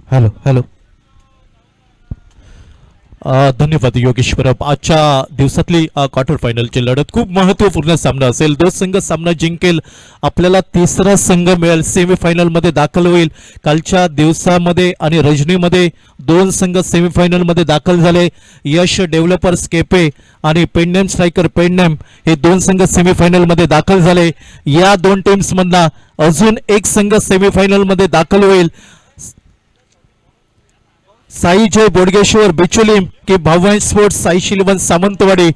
Hello hello. धन्यवाद योगेश्वर. आजच्या दिवसातली क्वार्टर फायनलची लढत खूप महत्त्वपूर्ण सामना असेल. दोन संघ सामना जिंकेल, आपल्याला तिसरा संघ मिळेल, सेमीफायनल मध्ये दाखल होईल. कालच्या दिवसामध्ये आणि रजनीमध्ये दोन संघ सेमीफायनल मध्ये दाखल झाले. यश डेव्हलपर्स केपे आणि पेडनेम स्ट्रायकर पेडनेम हे दोन संघ सेमीफायनल मध्ये दाखल झाले. या दोन टीम्स मधला अजून एक संघ सेमीफायनल मध्ये दाखल होईल. साई जय बोडगेश्वर बिचोलीम की भाववान स्पोर्ट्स साई शिलवण सावंतवाडी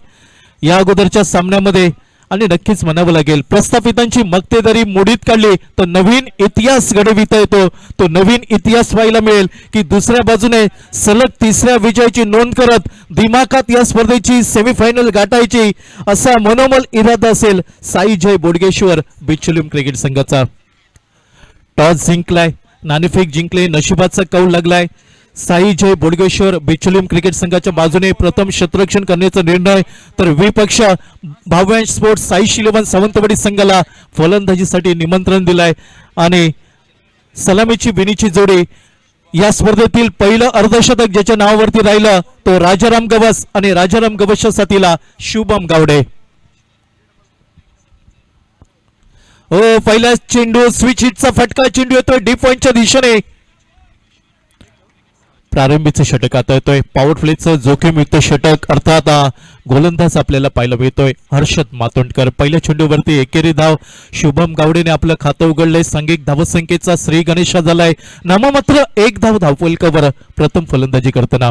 या अगोदरच्या सामन्यामध्ये. आणि नक्कीच म्हणावं लागेल, प्रस्थापितांची मक्तेदारी मोडीत काढली तर नवीन इतिहास घडविता येतो. तो नवीन इतिहास व्हायला मिळेल की दुसऱ्या बाजूने सलग तिसऱ्या विजयाची नोंद करत दिमाखात या स्पर्धेची सेमीफायनल गाठायची असा मनोमल इरादा असेल साई जय बोडगेश्वर बिचोलीम क्रिकेट संघाचा. टॉस जिंकलाय, नाणेफेक जिंकले, नशिबाचा कौल लागलाय. साई जय बोडगेश्वर बिचोलीम क्रिकेट संघाच्या बाजूने प्रथम क्षेत्ररक्षण करण्याचा निर्णय, तर विपक्ष भाववान स्पोर्ट्स साई शिलवण सावंतवाडी संघाला फलंदाजीसाठी निमंत्रण दिलाय. आणि सलामीची विनीची जोडी या स्पर्धेतील पहिलं अर्धशतक ज्याच्या नावावरती राहिलं तो राजाराम गवस आणि राजाराम गवसच्या साथीला शुभम गावडे. हो, पहिला चेंडू स्विच हिटचा फटका, चेंडू येतोय डीप पॉइंटच्या दिशेने. प्रारंभीचं षटक आता येतोय, पॉवर प्लेचं जोखीमयुक्त षटक, अर्थात गोलंदाज आपल्याला पाहायला मिळतोय हर्षद मातोंडकर. पहिल्या चेंडूवरती एकेरी धाव, शुभम गावडेने आपलं खातं उघडलंय. सांघिक धावसंख्येचा श्री गणेशा झालाय. नाममात्र एक धाव धावफलकावर प्रथम फलंदाजी करताना.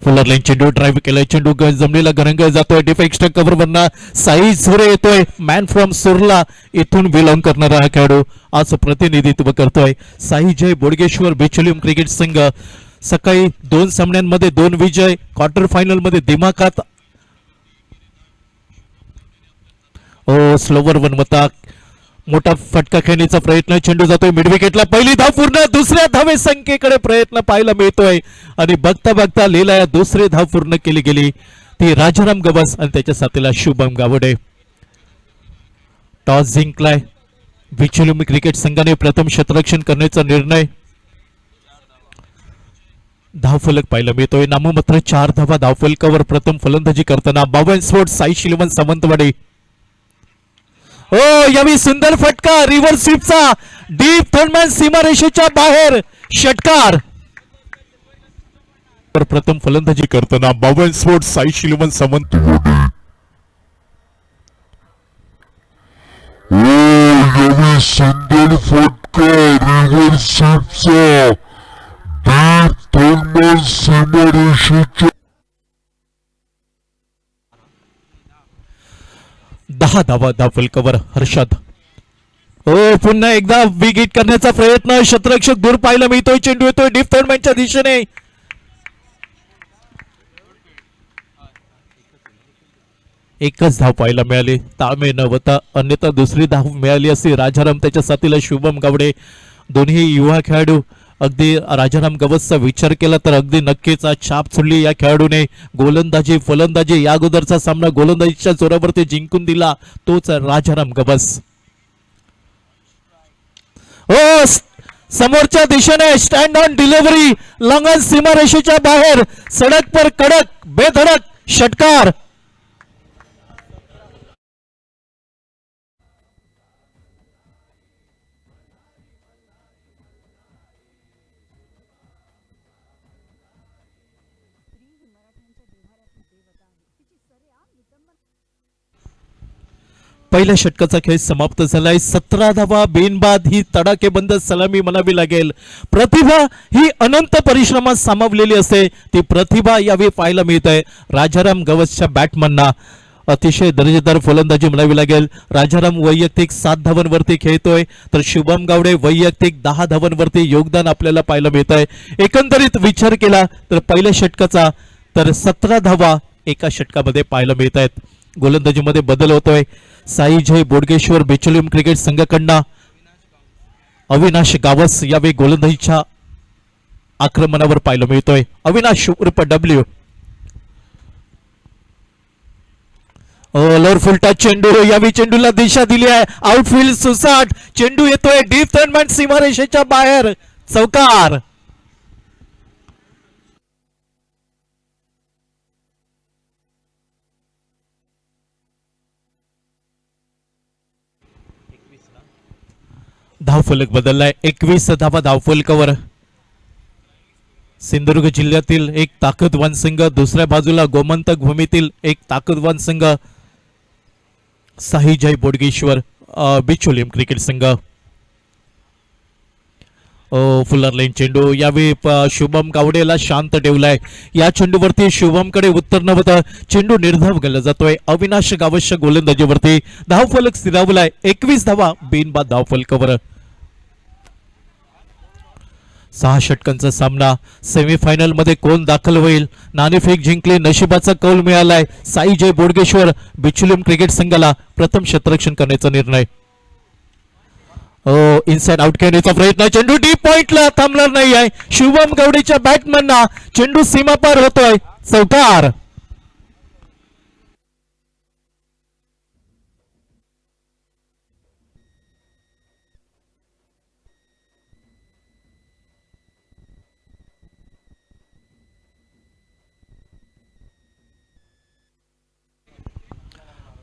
फुलर लाईन चेंडू ड्राईव्ह केलाय, चेंडू जमलेला गरंग जातोय, डिफ extra cover Verna Sai Zure येतोय. मॅन फ्रॉम सुरला इथून बिलॉंग करणारा हा खेळाडू आज प्रतिनिधित्व करतोय साई जय बोडगेश्वर बिचोलीम क्रिकेट संघ. सकाळी दोन सामन्यांमध्ये दोन विजय, क्वार्टर फायनल मध्ये दिमाखात. ओ स्लोवर वनवता मोठा फटका खेळण्याचा प्रयत्न, चेंडू जातोय मिड विकेटला, पहिली धाव पूर्ण, दुसऱ्या धावे संख्येकडे प्रयत्न पाहायला मिळतोय. आणि बघता बघता लीला दुसरी धाव पूर्ण केली गेली, ती राजाराम गवस आणि त्याच्या साथीला शुभम गावडे. टॉस जिंकलाय, बिचोलीम क्रिकेट संघाने प्रथम क्षेत्ररक्षण करण्याचा निर्णय. धावफलक पाहायला मिळतोय, नाममात्र 4 धावा धावफलकावर प्रथम फलंदाजी करताना भाववान स्पोर्ट्स साई शिलवण सावंतवाडी. हो, यावेळी सुंदर फटका रिव्हर्स स्वीपचा, डीप थर्डमॅन सीमारेषेच्या बाहेर षटकार. प्रथम फलंदाजी करताना भाववान स्पोर्ट्स साई शिलवण सावंतवाडी. यावेळी सुंदर फटका रिव्हर्स स्वीपचा, डीप थर्डमॅन सीमारेषेच्या 10 धावा धावफलकावर हर्षद. हो, पुन्हा एकदा बिग हिट करण्याचा प्रयत्न, क्षेत्ररक्षक दूर पाहायला मिळतोय, चेंडू येतोय डीप थर्डमॅनच्या दिशेने. एकच धाव पाहायला मिळाली, ताळमेळ न होता, अन्यथा दुसरी धाव मिळाली असती. राजाराम त्याच्या साथीला शुभम गावडे, दोन्ही युवा खेळाडू. अगदी राजाराम गवसचा विचार केला तर अगदी नक्कीच छाप सोडली या खेळाडूने. गोलंदाजी फलंदाजी या अगोदरचा सामना गोलंदाजीच्या जोरावरती जिंकून दिला तोच राजाराम गवस. हो, समोरच्या दिशेने स्टँड ऑन डिलिव्हरी, लंगन सीमारेषेच्या बाहेर, सडक पर कडक बेधडक षटकार. पहिल्या षटकाचा खेळ समाप्त झालाय. 17 धावा बिनबाद ही तडाखेबंद सलामी म्हणावी लागेल. प्रतिभा ही अनंत परिश्रमात सामावलेली असते, ती प्रतिभा यावेळी पाहायला मिळत आहे राजाराम गवसच्या बॅटमनना. अतिशय दर्जेदार फलंदाजी म्हणावी लागेल. राजाराम वैयक्तिक 7 धावांवरती खेळतोय, तर शुभम गावडे वैयक्तिक 10 धावांवरती योगदान आपल्याला पाहायला मिळत आहे. एकंदरीत विचार केला तर पहिल्या षटकाचा तर 17 धावा एका षटकामध्ये पाहायला मिळत आहेत. गोलंदाजीमध्ये बदल होतोय. साई जय बोडगेश्वर बिचोलीम क्रिकेट संघाकडनं अविनाश गावस यावेळी गोलंदाजीच्या आक्रमणावर पाहायला मिळतोय. अविनाश उर्फ डब्ल्यू. लोअर फुलटा चेंडू, यावेळी चेंडूला दिशा दिली आहे, आउटफील्ड सुसाट, चेंडू येतोय डीप थर्डमॅन सीमारेषेच्या बाहेर, चौकार. धावफलक बदललाय. 21 धावा धावफलकावर. सिंधुदुर्ग जिल्ह्यातील एक ताकदवान संघ, दुसऱ्या बाजूला गोमंतक भूमीतील एक ताकदवान संघ साई जय बोडगेश्वर बिचोलीम क्रिकेट संघ. फुलर लाईन चेंडू. यावेळी शुभम गावडेला शांत ठेवलाय. या चेंडूवरती शुभमकडे उत्तर नव्हतं. चेंडू निर्धाव केला जातोय. अविनाश गावश्य गोलंदाजीवरती. धावफलक स्थिरावलाय. 21 धावा बिनबाद धावफलकावर. 6 षटकांचा सामना. सेमीफायनल मध्ये कोण दाखल होईल? नाणेफेक जिंकले. नशिबाचा कौल मिळालाय. साई जय बोडगेश्वर बिचुलिम क्रिकेट संघाला प्रथम क्षेत्ररक्षण करण्याचा निर्णय. इनसाइड आउट करण्याचा प्रयत्न. चेंडू डीप पॉइंटला थांबणार नाही आहे. शुभम गवडेच्या बॅटमॅनना चेंडू सीमापार होतोय. चौकार.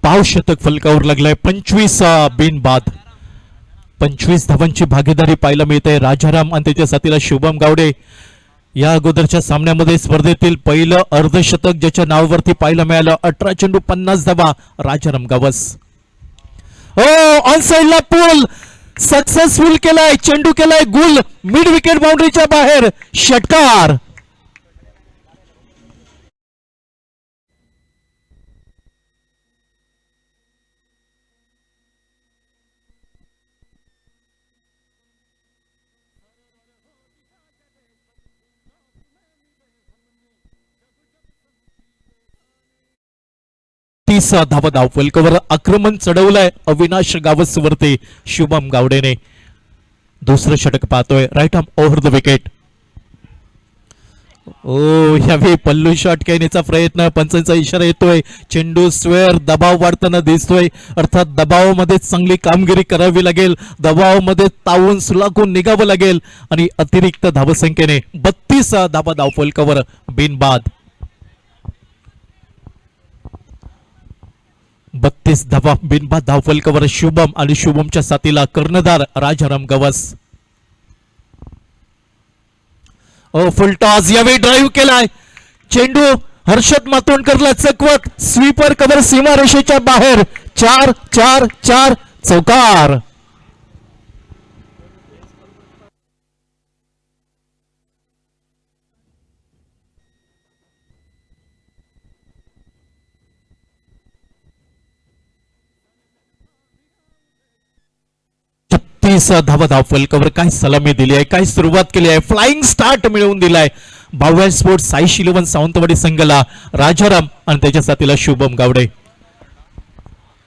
पाव शतक फलकावर लागलाय. 25 बिनबाद. 25 धावांची भागीदारी पाहायला मिळते. राजाराम आणि त्याच्या साथीला शुभम गावडे. या अगोदरच्या सामन्यामध्ये स्पर्धेतील पहिलं अर्धशतक ज्याच्या नावावरती पाहायला मिळालं. 18 चेंडू 50 धावा. राजाराम गावस. ऑन साइडला पूल सक्सेसफुल केलाय. चेंडू केलाय गुल. मिड विकेट बाउंड्रीच्या बाहेर. षटकार. धावा धावफलकावर. आक्रमण चढवलंय अविनाश गावस वरती शुभम गावडेने. दुसरं षटक पाहतोय. Right arm over the wicket. यावेळी पल्लू शॉट खेळण्याचा प्रयत्न. पंचांचा इशारा येतोय. चेंडू स्क्वेअर. दबाव वाढताना दिसतोय. अर्थात दबावामध्ये चांगली कामगिरी करावी लागेल. दबावामध्ये तावून सुलाखून निघावं लागेल आणि अतिरिक्त धावसंख्येने 32 धावा धावफलकावर बिनबाद. 32 धावा बिनबाद धावफलकावर. शुभम आणि शुभमच्या साथीला कर्णधार राजाराम गवस. फुलटॉस. यावेळी ड्राईव्ह केलाय. चेंडू हर्षद मातोंडकरला चकवत स्वीपर कव्हर सीमारेषेच्या बाहेर. 4-4-4 चौकार. धावा धावफलकावर. काय सलामी दिली आहे. काय सुरुवात केली आहे. फ्लाइंग स्टार्ट मिळवून दिलाय भाव्या स्पोर्ट्स साई शिलवण सावंतवाडी संघाला. राजाराम आणि त्याच्या साथीला शुभम गावडे.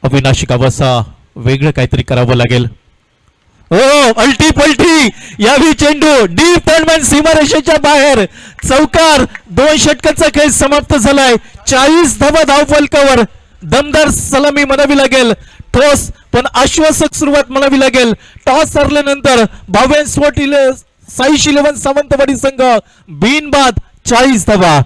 अविनाश गावसा वेगळं काहीतरी करावं लागेल. अल्टी पलटी. यावी चेंडू डीप टर्नमॅन सीमारेषेच्या बाहेर. चौकार. 2 षटकांचा खेळ समाप्त झालाय. 40 धावा धावफलकावर. दमदार सलामी म्हणावी लागेल. ठोस पण आश्वासक सुरुवात म्हणावी लागेल. टॉस हरल्यानंतर भाव्या स्पोर्ट्स साई शिलवण सावंतवाडी संघ बिनबाद 40 धावा.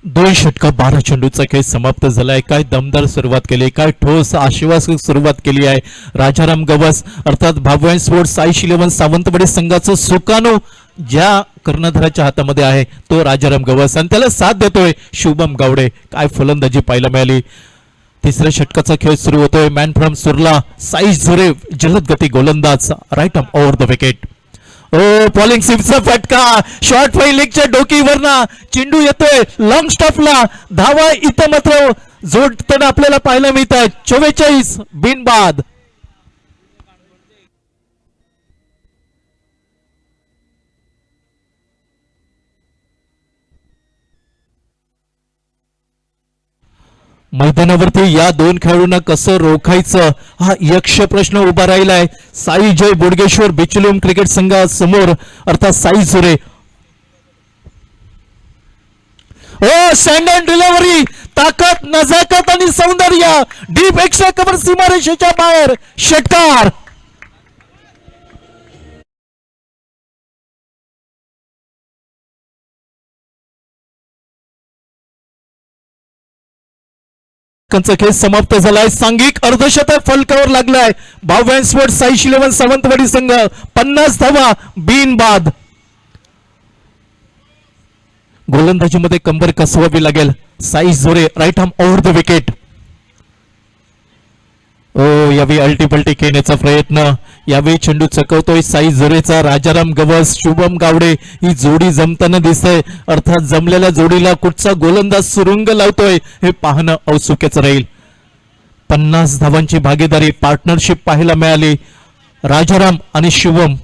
दोन षटका 12 चेंडूचा खेळ समाप्त झालाय. काय दमदार सुरुवात केली. काय ठोस आश्वासक सुरुवात केली आहे राजाराम गवस. अर्थात भाव्या स्पोर्ट्स साई शिलवण सावंतवाडी संघाचं सुकानो ज्या कर्णधाराच्या हातामध्ये आहे तो राजाराम गवस आणि त्याला साथ देतोय शुभम गावडे. काय फलंदाजी पाहायला मिळाली. तिसऱ्या षटकाचा खेळ सुरू होतोय. मॅन फ्रॉम सुरला साई झुरे जलद गती गोलंदाज. Right arm over the wicket. Bowling सिक्सचा फटका. शॉर्ट फाईन लेगच्या डोकीवरना चेंडू येतोय लॉंग स्टॉपला. धावा इथं मात्र जोडताना आपल्याला पाहायला मिळत आहे. 44 बिनबाद. मैदानावरती या दोन खेळाडूंना कसं रोखायचं हा यक्ष प्रश्न उभा राहिलाय साई जय बोडगेश्वर बिचुलियम क्रिकेट संघासमोर अर्थात साई सुरे. ओ सँड अँड डिलिव्हरी, ताकद नजाकत आणि सौंदर्य, डीप एक्स्ट्रा कव्हर सीमारेषेच्या बाहेर, षटकार. खेळ समाप्त झालाय. सांघिक अर्धशतक फलकावर लागलाय. भाव्या स्पोर्ट्स साई शिलेवन सावंतवाडी संघ 50 धावा बिनबाद. गोलंदाजीमध्ये कंबर कसवावी लागेल. Sai Jore right arm over the wicket. ओ यावेळी अल्टीपल्टी खेळण्याचा प्रयत्न, यावेळी चेंडू चकवतोय साई जोरेचा. राजाराम गवस शुभम गावडे ही जोडी जमताना दिसतंय. अर्थात जमलेल्या जोडीला कुठचा गोलंदाज सुरुंग लावतोय हे पाहणं औत्सुक्याचं राहील. 50 धावांची भागीदारी पार्टनरशिप पाहायला मिळाली राजाराम आणि शुभम.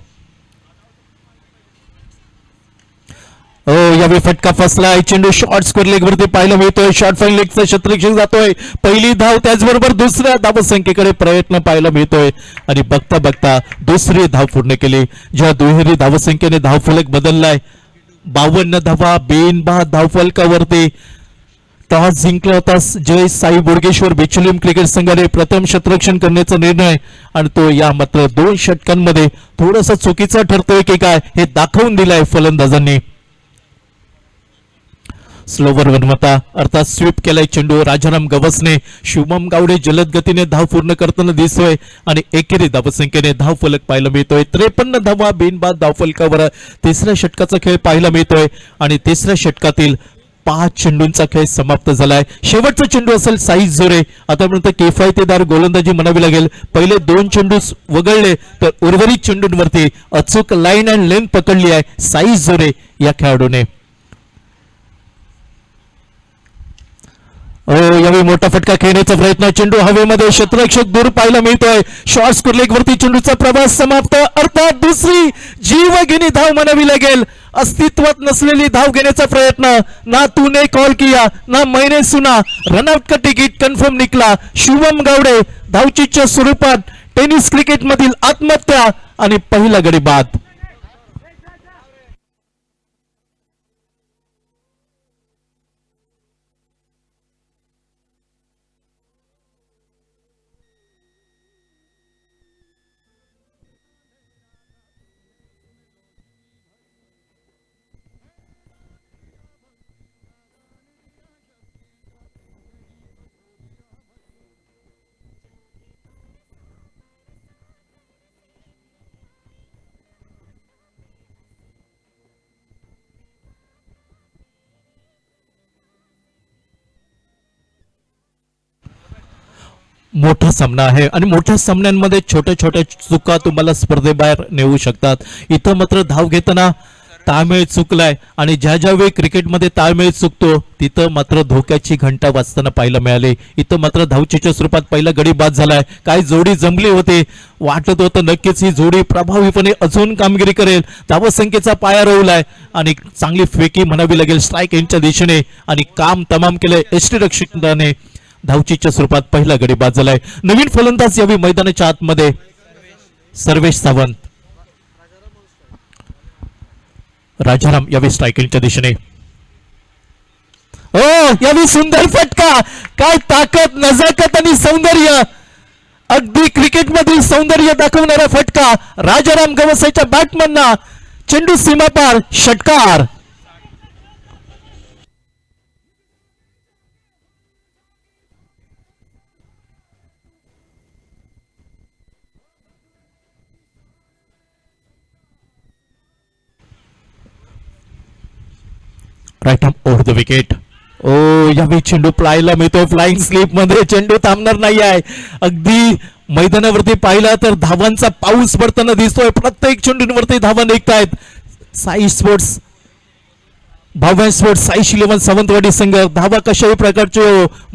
ओ यावेळी फटका फसलाय. चेंडू शॉर्ट स्क्वेअर लेग वरती पाहायला मिळतोय. शॉर्ट फाईन लेगचा क्षेत्ररक्षक जातोय. पहिली धाव, त्याचबरोबर दुसऱ्या धावसंख्येकडे प्रयत्न पाहायला मिळतोय आणि बघता बघता दुसरी धाव पूर्ण केली. ज्या दुहेरी धावसंख्येने धावफलक बदललाय. 52 धावा बिनबाद धावफलकावरती. टॉस जिंकला होता जय साई बोडगेश्वर बिचुलियम क्रिकेट संघाने प्रथम क्षेत्ररक्षण करण्याचा निर्णय आणि तो या मात्र 2 षटकांमध्ये थोडासा चुकीचा ठरतोय की काय हे दाखवून दिलाय फलंदाजांनी. स्लोवर वनमता अर्थात स्वीप केलाय चेंडू राजाराम गवसने. शुभम गावडे जलद गतीने धाव पूर्ण करताना दिसतोय आणि एकेरी धावसंख्येने धाव फलक पाहायला मिळतोय. 53 धावा बिनबाद धावफलकावर तिसऱ्या षटकाचा खेळ पाहायला मिळतोय आणि तिसऱ्या षटकातील 5 चेंडूंचा खेळ समाप्त झालाय. शेवटचा चेंडू असेल साई जोरे. आतापर्यंत किफायतीदार गोलंदाजी म्हणावी लागेल. पहिले 2 चेंडू वगळले तर उर्वरित चेंडूंवरती अचूक लाईन अँड लेंथ पकडली आहे साई जोरे या खेळाडूने. यावेळी मोठा फटका खेळण्याचा प्रयत्न, चेंडू हवेमध्ये, क्षेत्ररक्षक दूर पाहायला मिळतोय. शॉर्ट स्कोर लेग वरती चेंडूचा प्रवास समाप्त. अर्थात दुसरी जीवघेणी धाव म्हणावी लागेल. अस्तित्वात नसलेली धाव घेण्याचा प्रयत्न. ना तूने कॉल किया ना मैंने सुना, रनआउट का तिकीट कन्फर्म निकला. शुभम गावडे धावचीच्या स्वरूपात टेनिस क्रिकेट मधील आत्महत्या आणि पहिला गडी बाद. मोठा सामना आहे आणि मोठ्या सामन्यांमध्ये छोट्या छोट्या चुका तुम्हाला स्पर्धेबाहेर नेऊ शकतात. इथं मात्र धाव घेताना ताळमेळ चुकलाय आणि ज्या ज्या वेळी क्रिकेटमध्ये ताळमेळ चुकतो तिथं मात्र धोक्याची घंटा वाजताना पाहायला मिळाली. इथं मात्र धावचीच्या स्वरूपात पहिला गडी बाद झालाय. काय जोडी जमली होती, वाटत होतं नक्कीच ही जोडी प्रभावीपणे अजून कामगिरी करेल. धावसंख्येचा पाया रोवलाय आणि चांगली फेकी म्हणावी लागेल स्ट्राईक एंडच्या दिशेने आणि काम तमाम केलंय यष्टीरक्षकाने. धावचीच्या स्वरूपात पहिला गडी बाद झालाय. नवीन फलंदाज यावी मैदानाच्या आतमध्ये सर्वेश सावंत. राजाराम यावी स्ट्रायकिंगच्या दिशेने. ओ यावी सुंदर फटका, काय ताकद, नजाकत आणि सौंदर्य, अगदी क्रिकेटमधील सौंदर्य दाखवणारा फटका राजाराम गवसेच्या बॅटमनना. चेंडू सीमापार, षटकार. Right arm over the wicket. ओ यावेळी चेंडू पाहायला मिळतोय फ्लाइंग स्लीप मध्ये. चेंडू थांबणार नाही आहे. अगदी मैदानावरती पाहिला तर धावांचा पाऊस पडताना दिसतोय. प्रत्येक चेंडूंवरती धावा निघतायत. साई स्पोर्ट्स भाव्या स्पोर्ट्स साई शिलेवन सावंतवाडी संघ धावा कशाही प्रकारचे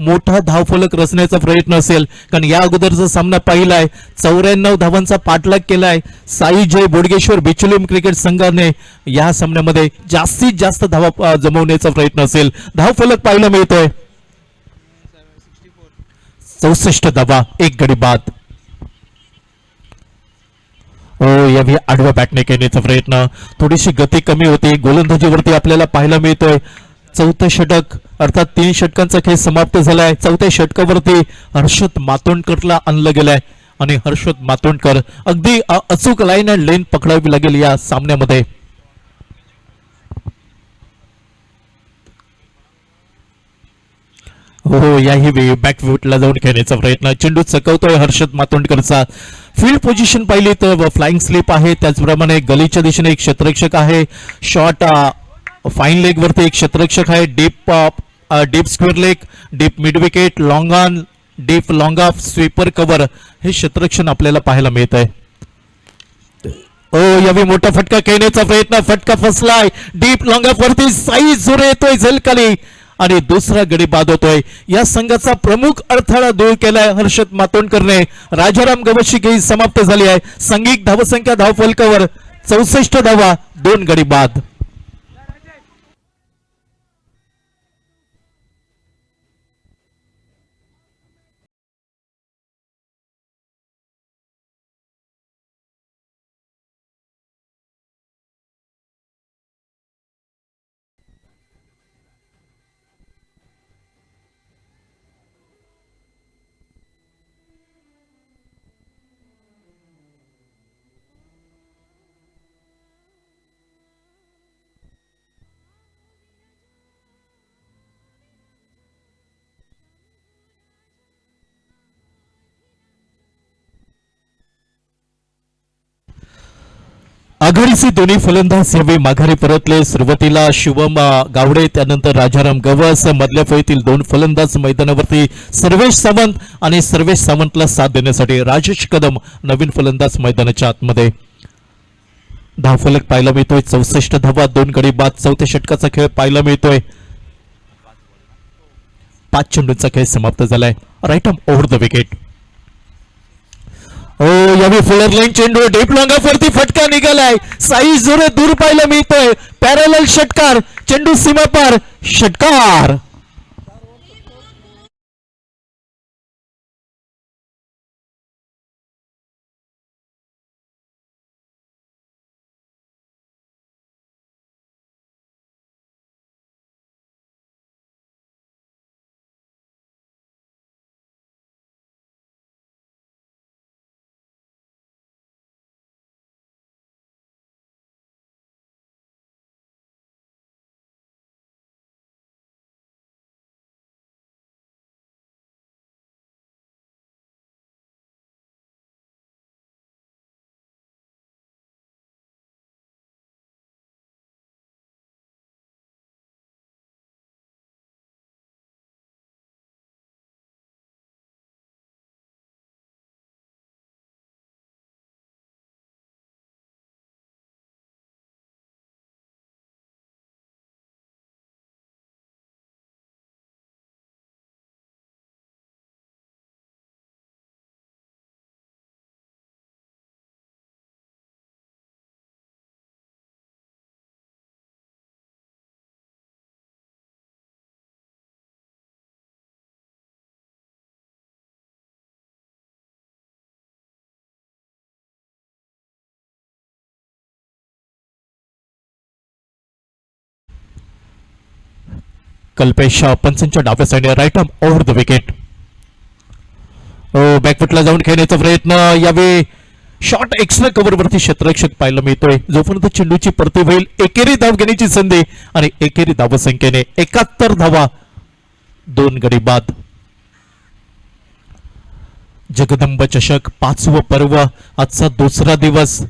मोठा धावफलक रचण्याचा प्रयत्न असेल, कारण या अगोदरचा सामना पाहिलाय 94 धावांचा पाठलाग केलाय. साई जय बोडगेश्वर बिचुलियम क्रिकेट संघाने या सामन्यामध्ये जास्तीत जास्त धावा जमवण्याचा प्रयत्न असेल. धावफलक पाहायला मिळतोय 64 धावा, 1 गडी बाद. यावेळी आडव्या बॅटने खेळण्याचा प्रयत्न, थोडीशी गती कमी होती. गोलंदाजीवरती आपल्याला पाहायला मिळतोय. चौथं षटक अर्थात 3 षटकांचा खेळ समाप्त झालाय. चौथ्या षटकावरती हर्षद मातोंडकरला आणलं गेलंय आणि हर्षद मातोंडकर अगदी अचूक लाईन अँड लेन पकडावी लागेल या सामन्यामध्ये. याही वेळी बॅकफूटला जाऊन खेळण्याचा प्रयत्न, चेंडू चकवतोय हर्षद मातोंडकरचा. फील्ड पोझिशन पाहिली तर फ्लाइंग स्लिप आहे, त्याचप्रमाणे गलीच्या दिशेने एक क्षेत्ररक्षक आहे. शॉर्ट फाईन लेग वरती एक क्षेत्ररक्षक आहे. Deep square leg, deep mid wicket, long on, deep long of, sweeper cover हे क्षेत्ररक्षण आपल्याला पाहायला मिळत आहे. यावेळी मोठा फटका खेळण्याचा प्रयत्न, फटका फसलाय. डीप लॉंग ऑफ वरती साई झुरे येतोय झलकाली आणि दुसरा गडी बाद होतोय. या संघाचा प्रमुख अडथळा दूर केलाय हर्षद मातोंडकरने. राजाराम गवशी खेळी समाप्त झाली आहे. सांघिक धावसंख्या धावफलकावर 64 धावा, 2 गडी बाद. आघाडीचे दोन्ही फलंदाज यावेळी माघारी परतले. सुरुवातीला शुभम गावडे, त्यानंतर राजाराम गवस. मधल्या फळीतील 2 फलंदाज मैदानावरती सर्वेश सावंत आणि सर्वेश सावंतला साथ देण्यासाठी राजेश कदम नवीन फलंदाज मैदानाच्या आतमध्ये. धावफलक पाहायला मिळतोय 64 धावा, 2 गडी बाद. चौथ्या षटकाचा खेळ पाहायला मिळतोय. 5 चेंडूंचा खेळ समाप्त झालाय. Right arm over the wicket. यावेळी फुलर लाईन चेंडू डीप लॉंग ऑफ वरती फटका निघालाय. साई झुरे दूर पाहायला मिळतोय. पॅरलल षटकार, चेंडू सीमापार, षटकार. कल्पेश पंचांच्या डाव्या साईडने right arm over the wicket. बॅकफुटला जाऊन खेळण्याचा प्रयत्न, यावेळी शॉर्ट एक्स्ट्रा कव्हर वरती क्षेत्ररक्षक पाहायला मिळतोय. जोपर्यंत चेंडूची परती होईल एकेरी धाव घेण्याची संधी आणि एकेरी धावसंख्येने 71 धावा, 2 गडी बाद. जगदंब चषक 5वं पर्व, आजचा दुसरा दिवस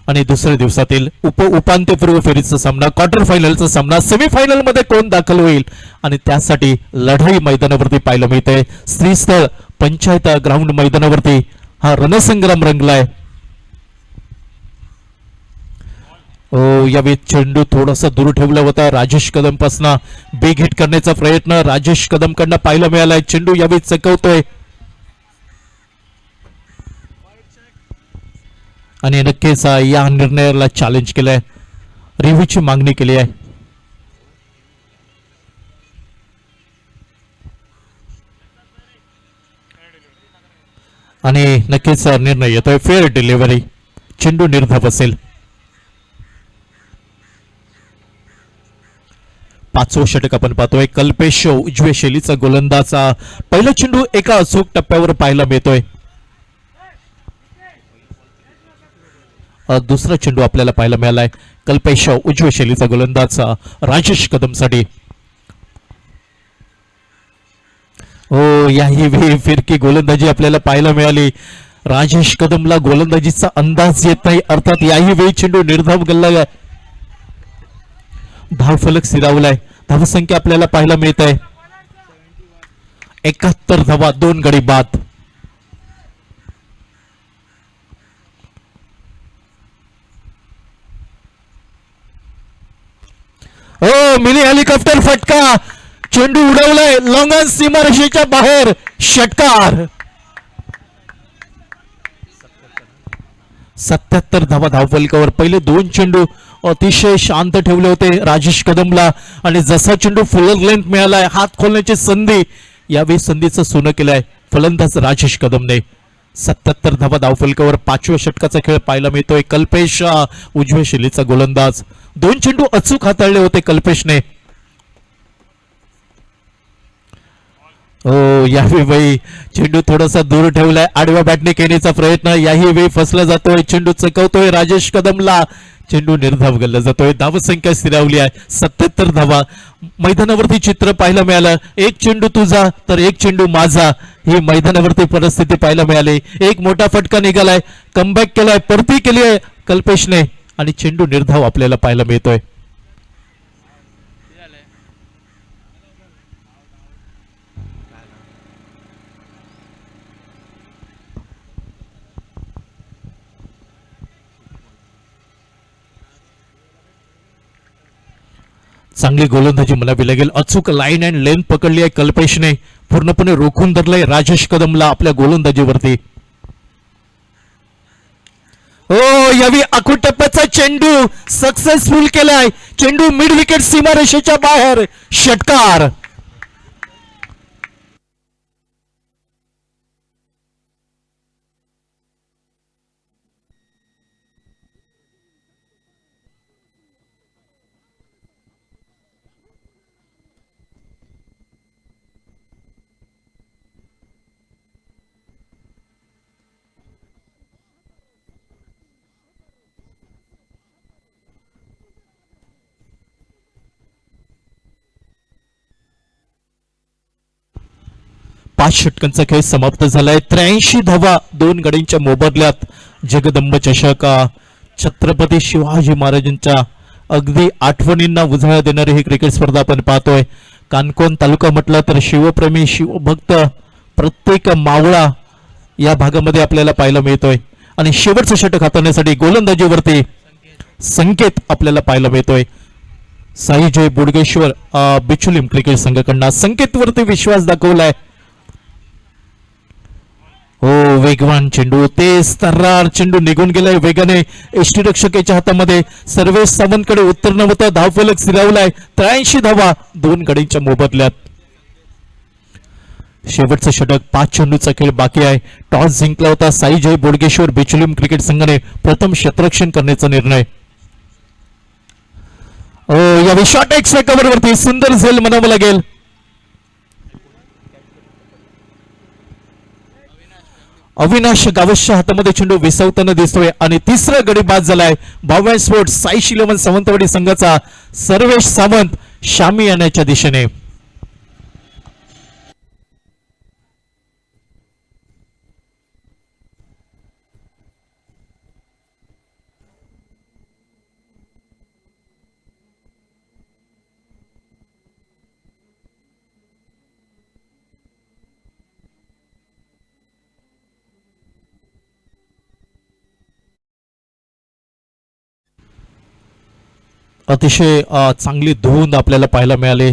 आणि दुसऱ्या दिवसातील उपांत्यपूर्व फेरीचा सामना, क्वार्टर फायनलचा सामना, सेमीफायनल मध्ये कोण दाखल होईल आणि त्यासाठी लढाई मैदानावरती पाहायला मिळते. श्रीस्थळ पंचायत ग्राउंड मैदानावरती हा रणसंग्राम रंगलाय. यावेळी चेंडू थोडासा दूर ठेवला होता राजेश कदम पासून. बिग हिट करण्याचा प्रयत्न राजेश कदम कडनं पाहायला मिळालाय. चेंडू यावेळी चकवतोय आणि नक्कीच या निर्णयाला चॅलेंज केलंय, रिव्ह्यूची मागणी केली आहे. आणि नक्कीच निर्णय येतोय फेअर डिलिव्हरी, चेंडू निर्धाव असेल. पाचवं षटक आपण पाहतोय. कल्पेश उजव्या शैलीचा गोलंदाजा पहिला चेंडू एका अचूक टप्प्यावर पाहायला मिळतोय. दुसरा चेंडू आपल्याला पाहायला मिळालाय. कल्पेश उजव्या शैलीचा गोलंदाज राजेश कदमसाठी. हो, याही वेळी फिरकी गोलंदाजी आपल्याला पाहायला मिळाली. राजेश कदमला गोलंदाजीचा अंदाज येत नाही, अर्थात याही वेळी चेंडू निर्धाव गेला. धावफलक स्थिरावलाय. धावसंख्या आपल्याला पाहायला मिळत आहे 71 धावा, 2 गडी बाद. हो, मिनी हेलिकॉप्टर फटका, चेंडू उडवलाय लॉंगॉन सीमारेषेच्या बाहेर, षटकार. 77 धावा धावफलकावर. पहिले 2 चेंडू अतिशय शांत ठेवले होते राजेश कदमला आणि जसा चेंडू फुलर लेंथ मिळालाय, हात खोलण्याची संधी, यावेळी संधीचं सोनं केलंय फलंदाज राजेश कदमने. 77 धावा धावफलकावर 5व्या षटकाचा खेळ पाहायला मिळतोय. कल्पेश उजव्या शैलीचा गोलंदाज. 2 चेंडू अचूक हाताळले होते कल्पेशने. हो, यावेळी चेंडू थोडासा दूर ठेवलाय. आडव्या बॅटने केण्याचा प्रयत्न, याही वेळी फसला जातोय. चेंडू चकवतोय राजेश कदमला, चेंडू निर्धाव गल्ला जातोय. धावसंख्या स्थिरावली आहे 77 धावा. मैदानावरती चित्र पाहायला मिळालं, एक चेंडू तुझा तर एक चेंडू माझा, ही मैदानावरती परिस्थिती पाहायला मिळाली. एक मोठा फटका निघालाय, कमबॅक केलाय, परती केली आहे कल्पेशने आणि चेंडू निर्धाव आपल्याला पाहायला मिळतोय. चांगली गोलंदाजी म्हणावी लागेल. अचूक लाईन अँड लेंथ पकडली आहे कल्पेशने, पूर्णपणे रोखून धरलंय राजेश कदमला आपल्या गोलंदाजीवरती. हो, यावी आखूड टप्प्याचा चेंडू सक्सेसफुल केलाय. चेंडू मिड विकेट सीमारेषेच्या बाहेर, षटकार. पाच षटकांचा खेळ समाप्त झालाय. 83 धावा, 2 गडींच्या मोबदल्यात जगदंब चषक. छत्रपती शिवाजी महाराजांच्या अगदी आठवणींना उजाळा देणारी ही क्रिकेट स्पर्धा आपण पाहतोय. कानकोण तालुका म्हटलं तर शिवप्रेमी, शिवभक्त, प्रत्येक मावळा या भागामध्ये आपल्याला पाहायला मिळतोय. आणि शेवटचं षटक हाताळण्यासाठी गोलंदाजीवरती संकेत आपल्याला पाहायला मिळतोय. साई जय बोडगेश्वर बिचुलीम क्रिकेट संघाकडनं संकेतवरती विश्वास दाखवलाय. हो, वेगवान चेंडू, तेज तर्रार चेंडू निघून गेलाय वेगाने यष्टीरक्षकाच्या हातामध्ये. सर्वेश सावंतकडे उत्तर नव्हतं. धावफलक स्थिरावलाय. 83 धावा, 2 गडींच्या मोबदल्यात. शेवटचं षटक, 5 चेंडूचा खेळ बाकी आहे. टॉस जिंकला होता साई जय बोडगेश्वर बिचुलीम क्रिकेट संघाने. प्रथम क्षेत्ररक्षण करण्याचा निर्णय. यावेळी शॉर्ट एक्स्ट्रा कव्हर वरती सुंदर झेल म्हणावं लागेल. अविनाश गावसच्या हातामध्ये चेंडू विसवताना दिसतोय आणि तिसरा गडी बाद झालाय. भाव्या स्पोर्ट्स साई शिलवन सावंतवाडी संघाचा सर्वेश सावंत शामी येण्याच्या दिशेने. अतिशय चांगली धुंद आपल्याला पाहायला मिळाली.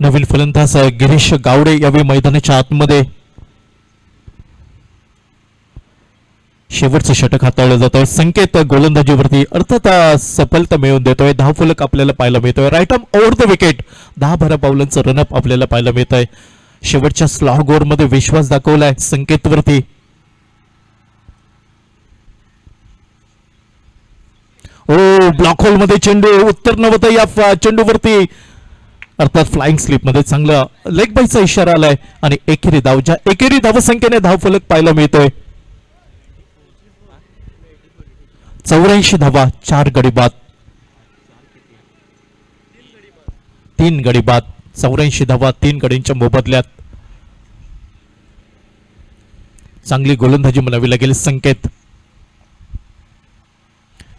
नवीन फलंदाज गिरीश गावडे यावेळी मैदानाच्या आतमध्ये. शेवटचं षटक हाताळलं जातं. संकेत गोलंदाजीवरती अर्थात सफलता मिळवून देतोय. धावफलक आपल्याला पाहायला मिळतोय. Right arm over the wicket. 10-12 पावलांचं रनअप आपल्याला पाहायला मिळत आहे. शेवटच्या स्लॉग ओव्हर मध्ये विश्वास दाखवलाय संकेत वरती. ओ ब्लॉक होल मध्ये चेंडू उत्तर नव्हतं या चेंडूवरती, अर्थात फ्लाइंग स्लिप मध्ये चांगला लेग बायचा इशारा आलाय आणि एकेरी धाव, ज्या एकेरी धावसंख्येने धावफलक पाहायला मिळतोय. 84 धावा, 4 गडी बाद, 3 गडी बाद. 84 धावा 3 गडींच्या मोबदल्यात. चांगली गोलंदाजी म्हणावी लागेल संकेत.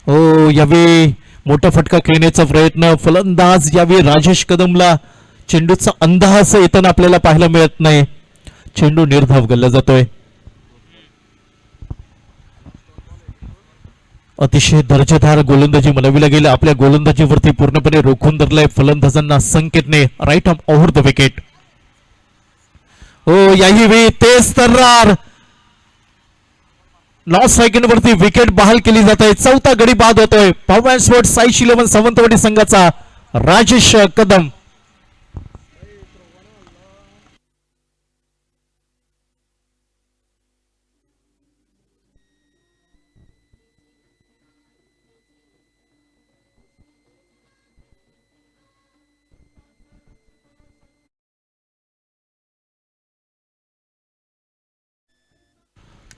ओ यावेळी मोठा फटका खेळण्याचा प्रयत्न, फलंदाज यावेळी राजेश कदमला चेंडूचा अंदाज येताना आपल्याला पाहायला मिळत नाही. चेंडू निर्धाव गल्ला जातोय. अतिशय दर्जेदार गोलंदाजी म्हणावी लागेल. आपल्या गोलंदाजीवरती पूर्णपणे रोखून धरलाय फलंदाजांना संकेतने. Right arm over the wicket. ओ याही वेळी तेज तर्रार लॉस सेकंड वरती विकेट बहाल केली जात आहे. 4था गडी बाद होतोय. पॉवर स्पोर्ट्स साई शिलवन सावंतवाडी संघाचा राजेश कदम.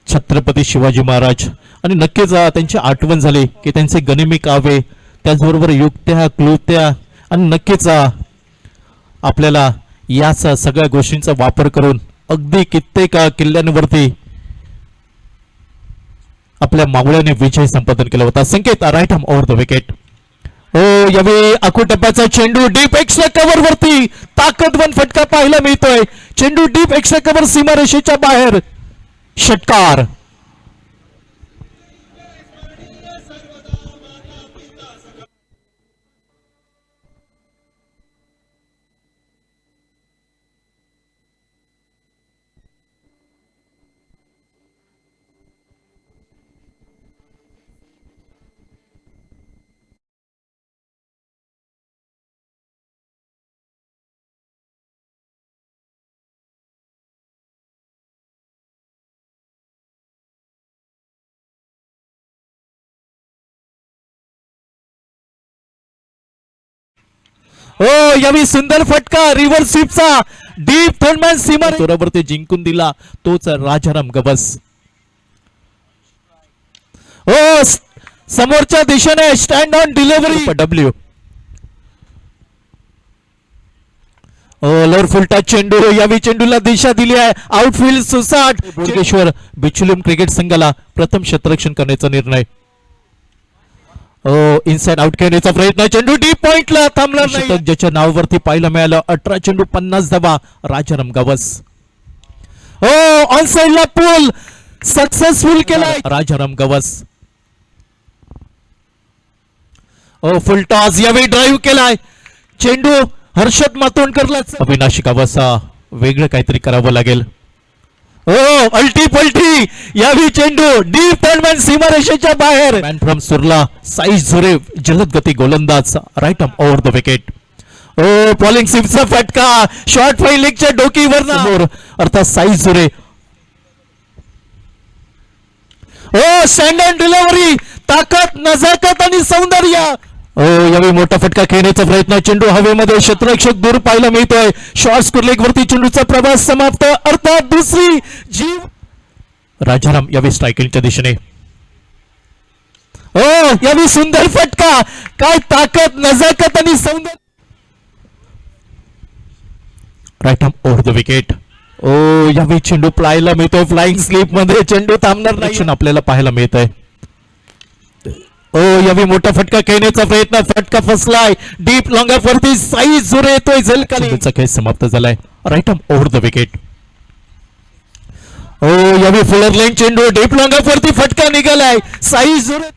छत्रपती शिवाजी महाराज आणि नक्कीच त्यांची आठवण झाली की त्यांचे गनिमी काव्य, त्याचबरोबर युक्त्या क्लुत्या आणि नक्कीच आपल्याला याच सगळ्या गोष्टींचा वापर करून अगदी कित्येक किल्ल्यांवरती आपल्या मावळ्याने विजय संपादन केला होता. Sanket right arm over the wicket. हो यावेळी आकुटप्प्याचा चेंडू डीप एक्स्ट्रा कव्हर वरती ताकदवान फटका पाहायला मिळतोय. चेंडू डीप एक्स्ट्रा कव्हर सीमारेषेच्या बाहेर. षटकार. हो यावेळी सुंदर फटका रिव्हर्स स्वीपचा डीप थर्डमॅन सीमा तोरावरती जिंकून दिला तोच राजाराम गबस. हो समोरच्या दिशेने stand on delivery W. Lower फुलटा चेंडू. यावेळी चेंडूला दिशा दिली आहे. आउटफील्ड सुसाट. बोडगेश्वर बिचुलिम क्रिकेट संघाला प्रथम क्षेत्ररक्षण करण्याचा निर्णय. इनसाइड आउट खेळण्याचा प्रयत्न. चेंडू डीप पॉइंटला थांबला नाही. ज्याच्या नावावरती पाहायला मिळालं 18 चेंडू 50 धावा राजाराम गवस. ऑन साइडला पूल सक्सेसफुल केलाय राजाराम गवस. Full toss. यावेळी ड्राईव्ह केलाय. चेंडू हर्षद मातोंडकरला. अविनाशी गवसा वेगळं काहीतरी करावं लागेल. अल्टी पलटी. यावेळी चेंडू डीप थर्डमॅन सीमारेषेच्या बाहेर. मॅन फ्रॉम सुरला साईज झुरे जलद गती गोलंदाज. Right arm over the wicket. Bowling स्वीपचा फटका शॉर्ट फाईन लेगच्या डोकीवर समोर अर्थात Sai Zure. Stand and delivery. ताकद नजाकत आणि सौंदर्य. यावेळी मोठा फटका खेळण्याचा प्रयत्न. चेंडू हवेमध्ये क्षेत्ररक्षक दूर पाहायला मिळतोय. शॉर्ट स्कोर लेग वरती चेंडूचा प्रवास समाप्त. अर्थात दुसरी जीव. राजाराम यावेळी स्ट्रायकिंगच्या दिशेने. यावेळी सुंदर फटका. काय ताकद नजाकत आणि सौंदर्य. Right arm over the wicket. यावेळी चेंडू पाहायला मिळतोय फ्लाइंग स्लिप मध्ये. चेंडू थांबणार नाही आपल्याला पाहायला मिळत आहे. यावेळी मोठा फटका खेळण्याचा प्रयत्न. फटका फसलाय. डीप लॉंग ऑफ वरती साईज झुरे येतोय. झलकाचा खेळ समाप्त झालाय. Right arm over the wicket. यावेळी फुलर लाईन चेंडू डीप लॉंग ऑफ वरती फटका निघालाय. साईज झुरे.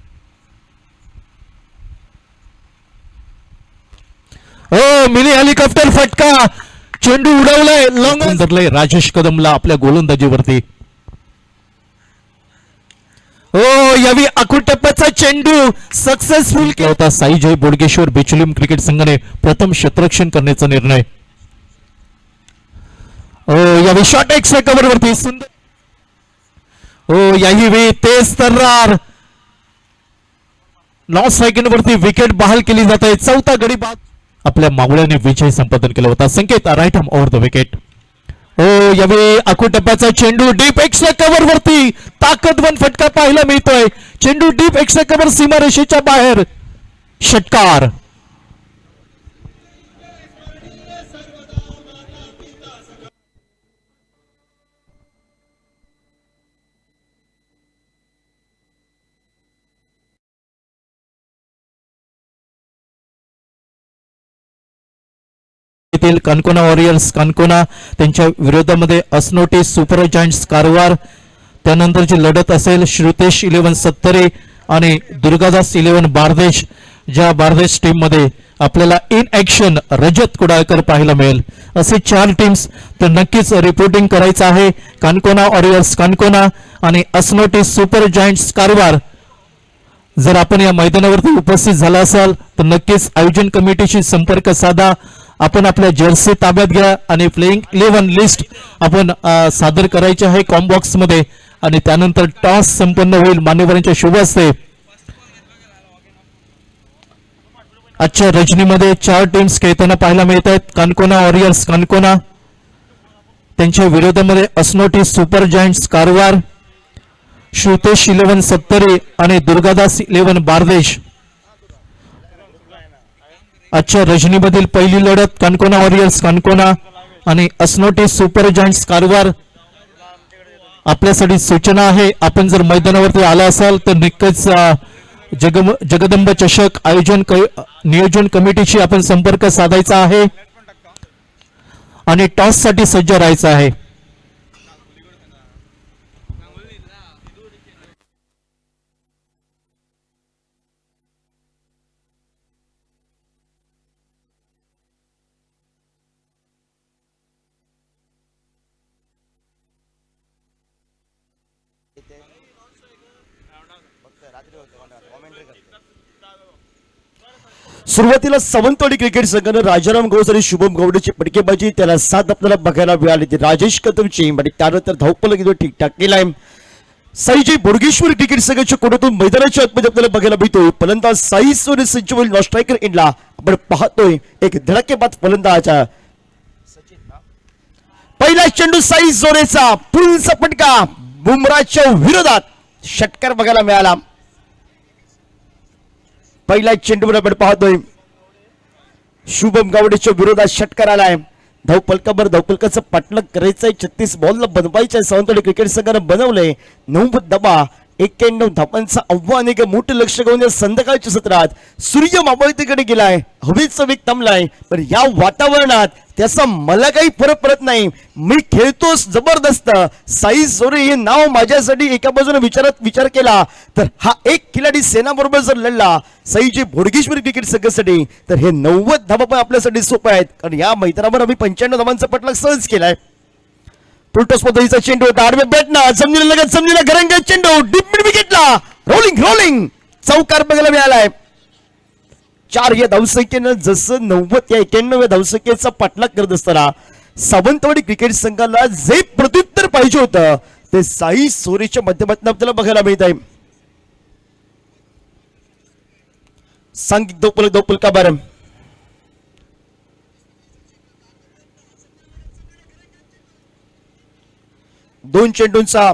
मिनी हेलिकॉप्टर फटका. चेंडू उडवलाय. लॉंग धरलाय राजेश कदमला आपल्या गोलंदाजीवरती. यावेळी आकुटप्प्याचा चेंडू सक्सेसफुल केला होता. साई जय बोडगेश्वर बिचुलिम क्रिकेट संघाने प्रथम क्षेत्ररक्षण करण्याचा निर्णय. ओ यावेळी शॉट एक्स्ट्रा कव्हर वरती सुंदर. ओ याही वेळी तेज तर्रार लॉस सेकंड वरती विकेट बहाल केली जात आहे. चौथा गडी बाद आपल्या मावळ्याने विजय संपादन केला होता. Sanket right arm over the wicket. ओ यावेळी आखू टप्प्याचा चेंडू डीप एक्स्ट्रा कव्हर वरती ताकदवन फटका पाहायला मिळतोय. चेंडू डीप एक्स्ट्रा कव्हर सीमारेषेच्या बाहेर षटकार. कानकोना वॉरियर्स कानकोना त्यांच्या विरोधामध्ये असनोटी सुपर जायंट्स कारवार. त्यानंतरची लढत असेल श्रुतेश 11 सत्तरे आणि दुर्गादास 11 बारदेश. ज्या बारदेश टीम मध्ये आपल्याला इन ऍक्शन रजत कुडाळकर पाहायला मिळेल. असे 4 टीम्स तर नक्कीच रिपोर्टिंग करायचं आहे. कानकोना वॉरियर्स कानकोना आणि असनोटी सुपर जायंट्स कारवार. जर आपण या मैदानावरती उपस्थित झाला असाल तर नक्कीच आयोजन कमिटीशी संपर्क साधा. आपण आपल्या जर्सी ताब्यात घ्या आणि प्लेइंग 11 लिस्ट आपण सादर करायची आहे कॉम्बॉक्स मध्ये आणि त्यानंतर टॉस संपन्न होईल मान्यवरांच्या शुभ हस्ते. आजच्या रजनीमध्ये 4 टीम्स खेळताना पाहायला मिळत आहेत. कानकोना वॉरियर्स कानकोना त्यांच्या विरोधामध्ये असनोटी सुपर जायंट्स कारवार, श्रुतेश 11 सत्तरे आणि दुर्गादास 11 बारदेश. आजच्या रजनीमधील पहिली लढत कानकोना वॉरियर्स कानकोना आणि असनोटी सुपर जायंट्स कारवार. आपल्यासाठी सूचना आहे, आपण जर मैदानावरती आला असाल तर नक्कीच जगदंब चषक नियोजन कमिटीशी आपण संपर्क साधायचा आहे आणि टॉस साठी सज्ज राहायचं आहे. सुरुवातीला सावंतवाडी क्रिकेट संघानं राजाराम घोष आणि शुभम गौडेची फटकेबाजी त्याला साथ आपल्याला बघायला मिळाली. ती राजेश कदमची आणि त्यानंतर धावपल ठीकठाक केलाय. साईजी बोडगेश्वर क्रिकेट संघाच्या कोणातून मैदानाच्या आतमध्ये आपल्याला बघायला मिळतो. फलंदाज साई सोने संचवल नॉन स्ट्रायकर इंडला आपण पाहतोय एक धडाकेबाद फलंदाज. पहिला चेंडू साई सोनेचा पुलचा फटका बुमराच्या विरोधात षटकार बघायला मिळाला. पहिला चेंडूवर आपण पाहतोय शुभम गावडेच्या विरोधात षटकार आलाय. धावपलकावर धावपलकाचं पाठलाग करायचंय. 36 बॉलला बनवायचंय. सावंतवाडी क्रिकेट संघानं बनवलंय 9 धावा 91 धावांचं आव्हान. एक मोठं लक्ष घेऊन या संध्याकाळच्या सत्रात सूर्य मावळतीकडे गेलाय. हवेचा वेग थांबलाय पण या वातावरणात त्याचा मला काही फरक पडत नाही. मी खेळतोच जबरदस्त. साई सोरे हे नाव माझ्यासाठी एका बाजूने विचार केला तर हा एक खिलाडी सेनाबरोबर जर लढला साईजी बोडगेश्वर क्रिकेट संघासाठी तर हे 90 धावा पण आपल्यासाठी सोपे आहेत. कारण या मैदानावर आम्ही 95 धावांचा पटलाग सहज केलाय. फुलटॉस पद्धतीचा चेंडू होता. आडव्या बॅटना जमिनीला घरंगा चेंडू डीप मिड विकेटला रोलिंग चौकार बघायला मिळालाय. 4 या धावसंख्येनं जसं 90 या 91 धावसंख्येचा पाठलाग करत असताना सावंतवाडी क्रिकेट संघाला जे प्रत्युत्तर पाहिजे होतं ते साई सोरेच्या माध्यमातून आपल्याला बघायला मिळत आहे. सांघिक धावपल का बरं. दोन चेंडूंचा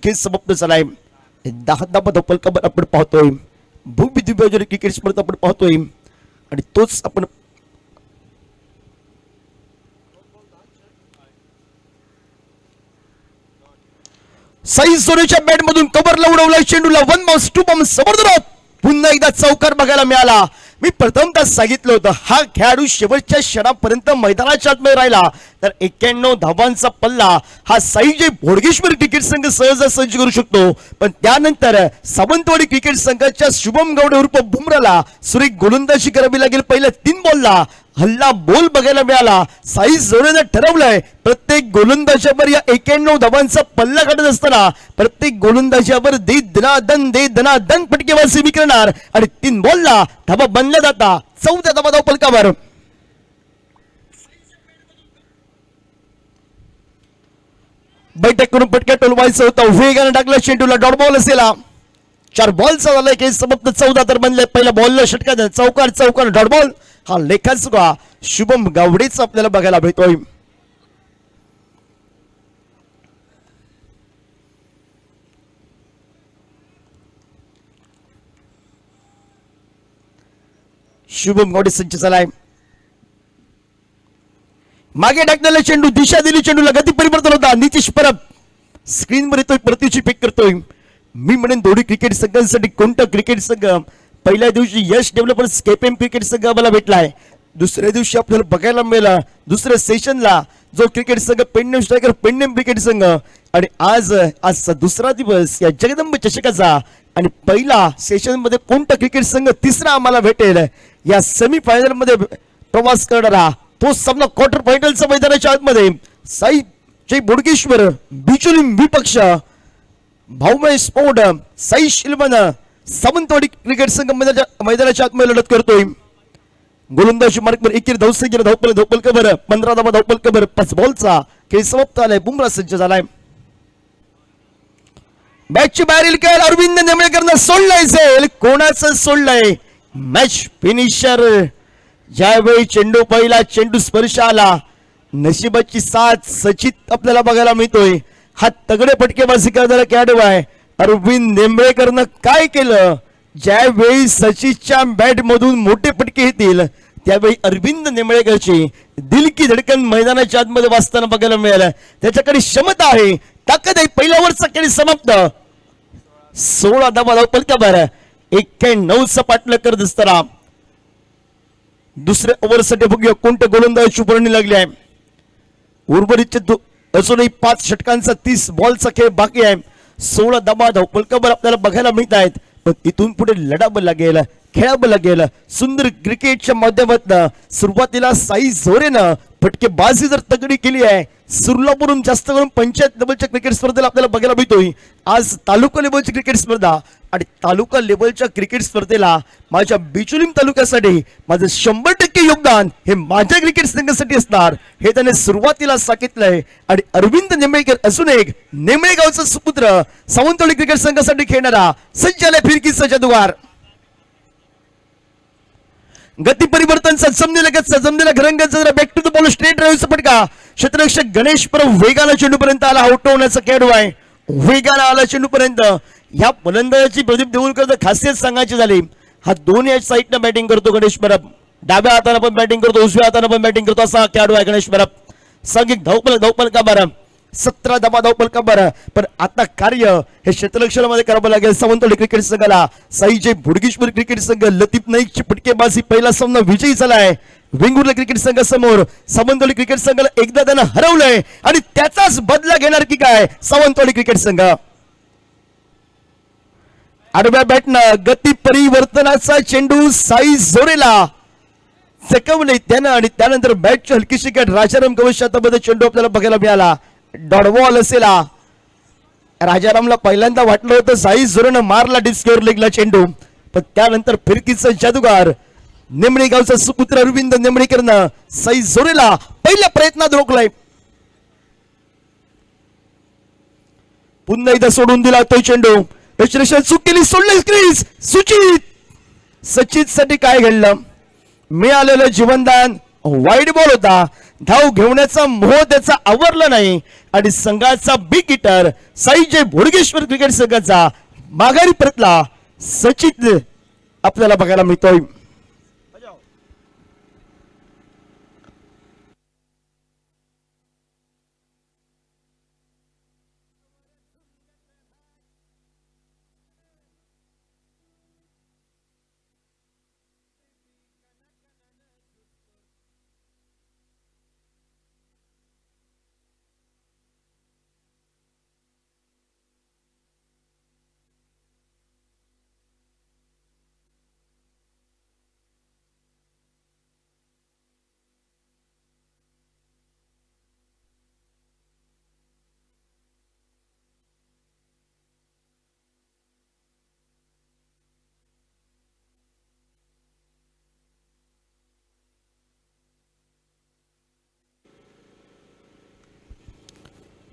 खेळ समाप्त झालाय. 10 धावा धावपलकावर आपण पाहतोय. भूविद्युत क्रिकेट स्पर्धा आपण पाहतोय आणि तोच आपण साई सोरेच्या बॅट मधून कव्हरला उडवलाय. चेंडूला 1 बाउन्स 2 बाउन्स जबरदस्त पुन्हा एकदा चौकार बघायला मिळाला. मी प्रथमतः सांगितलं होतं हा खेळाडू शेवटच्या क्षणापर्यंत मैदानाच्या आतमध्ये राहिला तर 91 धावांचा पल्ला हा साईजी बोडगेश्वर क्रिकेट संघ सहज करू शकतो. पण त्यानंतर सावंतवाडी क्रिकेट संघाच्या शुभम गौडे उर्फ बुमराला सुरेख गोलंदाजी करावी लागेल. पहिल्या 3 बॉलला हल्ला बोल बघायला मिळाला. साई जोरेने ठरवलंय प्रत्येक गोलंदाजावर या 91 धावांचा पल्ला काढत असताना प्रत्येक गोलंदाजावर दे दनादन फटकेबाजी मी करणार आणि 3 बॉलला धावा बनल्या जाता चौथ्या धावा फलकावर. बैठक करून पटक्या टोलवायचं होतं, वेगाने टाकलं चेंडूला, डॉट बॉल असेल. 4 बॉलचा झालाय की समाप्त. 14 तर बनले. पहिल्या बॉलला षटकार, चौकार डॉट बॉल. हा लेखा चुका शुभम गावडेचा आपल्याला बघायला भेटतोय. शुभम गावडे संच झालाय. मागे टाकलेला चेंडू, दिशा दिली चेंडूला, गती परिवर्तन होता. नितीश परब स्क्रीनवर येतोय, प्रतीची पिक करतोय. मी म्हणेन दोन्ही क्रिकेट संघांसाठी कोणता क्रिकेट संघ पहिल्या दिवशी यश डेव्हलपर्स केपीएम क्रिकेट संघ आम्हाला भेटलाय, दुसऱ्या दिवशी आपल्याला बघायला मिळाला दुसऱ्या सेशनला जो क्रिकेट संघ पेंडेम स्ट्रायकर पेंडेम क्रिकेट संघ. आणि आजचा दुसरा दिवस या जगदंब चषकाचा आणि पहिला सेशन मध्ये कोणता क्रिकेट संघ तिसरा आम्हाला भेटेल या सेमी फायनल मध्ये प्रवास करणारा तो सामना क्वार्टर फायनलचा मैदानाच्या आतमध्ये साई जय बोडगेश्वर बिचुलिम विपक्ष भाऊमय स्पोर्ट साई शिलमन सावंतवाडी क्रिकेट संघ मैदानाच्या आतमध्ये लढत करतोय. गोलंदाजी मार्कवर एकीर धावसंख्येने धावपल कबर 15 धावा धावपल कबर 5 बॉलचा खेळ समाप्त झालाय. बुमरा सज्ज झालाय. मॅचची बाहेरील खेळ अरविंद नेमळेकरनं सोडलाय. कोणाचं सोडलंय मॅच फिनिशर. ज्यावेळी चेंडू पहिला चेंडू स्पर्श आला, नशिबाची साथ सचित आपल्याला बघायला मिळतोय. हा तगडे फटकेबाजी करणारा खेळाडू आहे. अरविंद नेमळेकरनं काय केलं, ज्यावेळी सचितच्या बॅट मधून मोठे फटके येतील त्यावेळी अरविंद नेमळेकरची दिल की धडकन मैदानाच्या आतमध्ये वाचताना बघायला मिळालं. त्याच्याकडे क्षमता आहे, ताकद आहे. पहिल्या ओव्हरचा खेळ समाप्त. 16 धावा धावपलकावर 91चा पाठलाग करत असताना दुसऱ्या ओव्हरसाठी बघूया कोणत्या गोलंदाजाची वर्णी लागली आहे. उर्वरित अजूनही 5 षटकांचा 30 बॉलचा खेळ बाकी आहे. 16 धावा धावपलकावर आपल्याला बघायला मिळत आहेत. पण तिथून पुढे लढावं लागेल, खेळावं लागेल. सुंदर क्रिकेटच्या माध्यमातून सुरुवातीला साई झोरेनं फटकेबाजी जर तगडी केली आहे. सुरलापुरून जास्त करून पंचायत लेवलच्या क्रिकेट स्पर्धेला आपल्याला बघायला मिळतोय. आज तालुका लेवलची क्रिकेट स्पर्धा आणि तालुका लेवलच्या क्रिकेट स्पर्धेला माझ्या बिचुलिम तालुक्यासाठी माझं 100% योगदान हे माझ्या क्रिकेट संघासाठी असणार हे त्याने सुरुवातीला सांगितलंय. आणि अरविंद नेमळेकर असून एक नेमळेगावचा सुपुत्र सावंतवाडी क्रिकेट संघासाठी खेळणारा सज्जालय फिरकीचा जादूगार. गती परिवर्तन सजमलेला घरंगाचा back to the ball straight ड्राईव्हचा फटका. क्षेत्ररक्षक गणेश परब वेगाला चेंडूपर्यंत आला. आउट होण्याचा खेळाडू आहे. वेगाला आला चेंडूपर्यंत. या फलंदाजाची प्रदीप देऊळकर खासियत सांगायची झाली, हा दोन्ही साईडनं बॅटिंग करतो गणेश परब. डाव्या हाताने पण बॅटिंग करतो, उजव्या हाताने पण बॅटिंग करतो असा खेळाडू आहे गणेश परब. सांघिक धावपल का बरं 17 धावा धावपल का बरं. पण आता कार्य हे क्षेत्ररक्षणामध्ये करावं लागेल सावंतवाडी क्रिकेट संघाला. साईजय भुडगेश्वर क्रिकेट संघ लतीफ नाईकची फटकेबाजी पहिला सामना विजयी झालाय. वेंगुर्ला क्रिकेट संघासमोर सावंतवाडी क्रिकेट संघाला एकदा त्यानं हरवलंय आणि त्याचाच बदला घेणार की काय सावंतवाडी क्रिकेट संघ. आडव्या बॅटनं गती परिवर्तनाचा चेंडू साई झोरेला चकवले त्यानं आणि त्यानंतर बॅटची हलकीशी कट राजाराम गवस हातामध्ये चेंडू आपल्याला बघायला मिळाला. डॉट बॉल असेला. राजारामला पहिल्यांदा वाटलं होतं साई झोरेनं मारला डिस्कवर लेगला चेंडू, पण त्यानंतर फिरकीचा जादूगार नेमळेगावचा सुपुत्र अरविंद नेमळेकरनं साई झोरेला पहिल्या प्रयत्नात रोखलाय. पुन्हा एकदा सोडून दिला तो चेंडू. चूक केली, सोडलं क्रीज. सचित साठी काय घडलं, मिळालेलं जीवनदान वाईड बॉल होता. धाव घेण्याचा मोह त्याचा आवरला नाही आणि संघाचा बिग हिटर साईजय भोडगेश्वर क्रिकेट संघाचा माघारी परतला. सचित आपल्याला बघायला मिळतोय.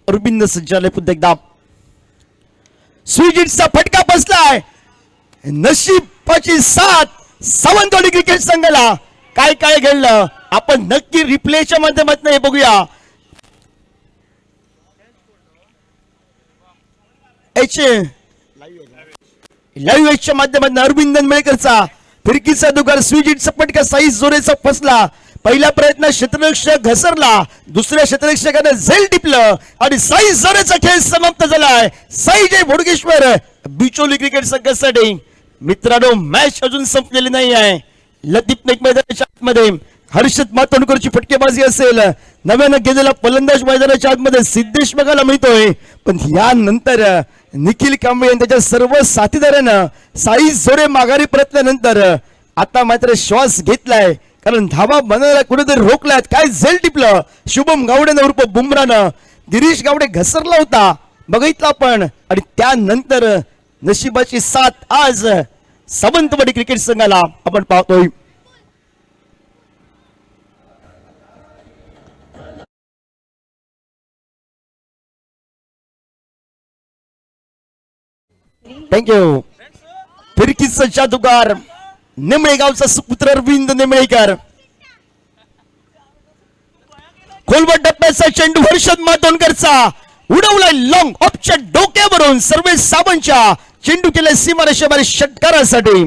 अरविंद सज्जाले पुन्हा एकदा स्वीजिटचा फटका बसलाय. नशिबाची साथ सावंतवाडी क्रिकेट संघाला. काय काय घडलं आपण नक्की रिप्लेच्या माध्यमातून हे बघूया. लाईव्ह च्या माध्यमातून अरविंद मेळकरचा फिरकीचा दुगार स्वीजिटचा फटका साई जोरेचा फसला. पहिला प्रयत्न क्षेत्ररक्षक घसरला, दुसऱ्या क्षेत्ररक्षकाने झेल टिपलं आणि साई जोरेचा खेळ समाप्त झालाय. साई जय बोडगेश्वर बिचोली क्रिकेट संघासाठी. मित्रांनो मॅच अजून संपलेली नाही आहे. लतीफ नाईक मैदानाच्या आतमध्ये हर्षद मातोंडकरची फटकेबाजी असेल. नव्यानं गेलेला फलंदाज मैदानाच्या आतमध्ये सिद्धेश बघायला मिळतोय. पण यानंतर निखिल कांबळे आणि त्याच्या सर्व साथीदारांना साई जोरे माघारी परतल्यानंतर आता मात्र श्वास घेतलाय. कारण धावा बनायला कुठेतरी रोखल्यात. काय झेल टिपलं शुभम गावडेनं उर्फ बुमरानं. गिरीश गावडे घसरला होता बघितला आपण. आणि त्यानंतर नशिबाची साथ आज सावंतवाडी क्रिकेट संघाला आपण पाहतोय. थँक्यू. फिरकीचा जादूगार निमळे गावचा सुपुत्र अरविंद निमळेकर. खोलवर टप्प्याचा चेंडू हर्षद मातोंडकरचा उडवलाय लॉंग ऑफच्या डोक्यावरून. सर्वेश सावंतच्या चेंडू केलाय सीमारेषेवर षटकारासाठी.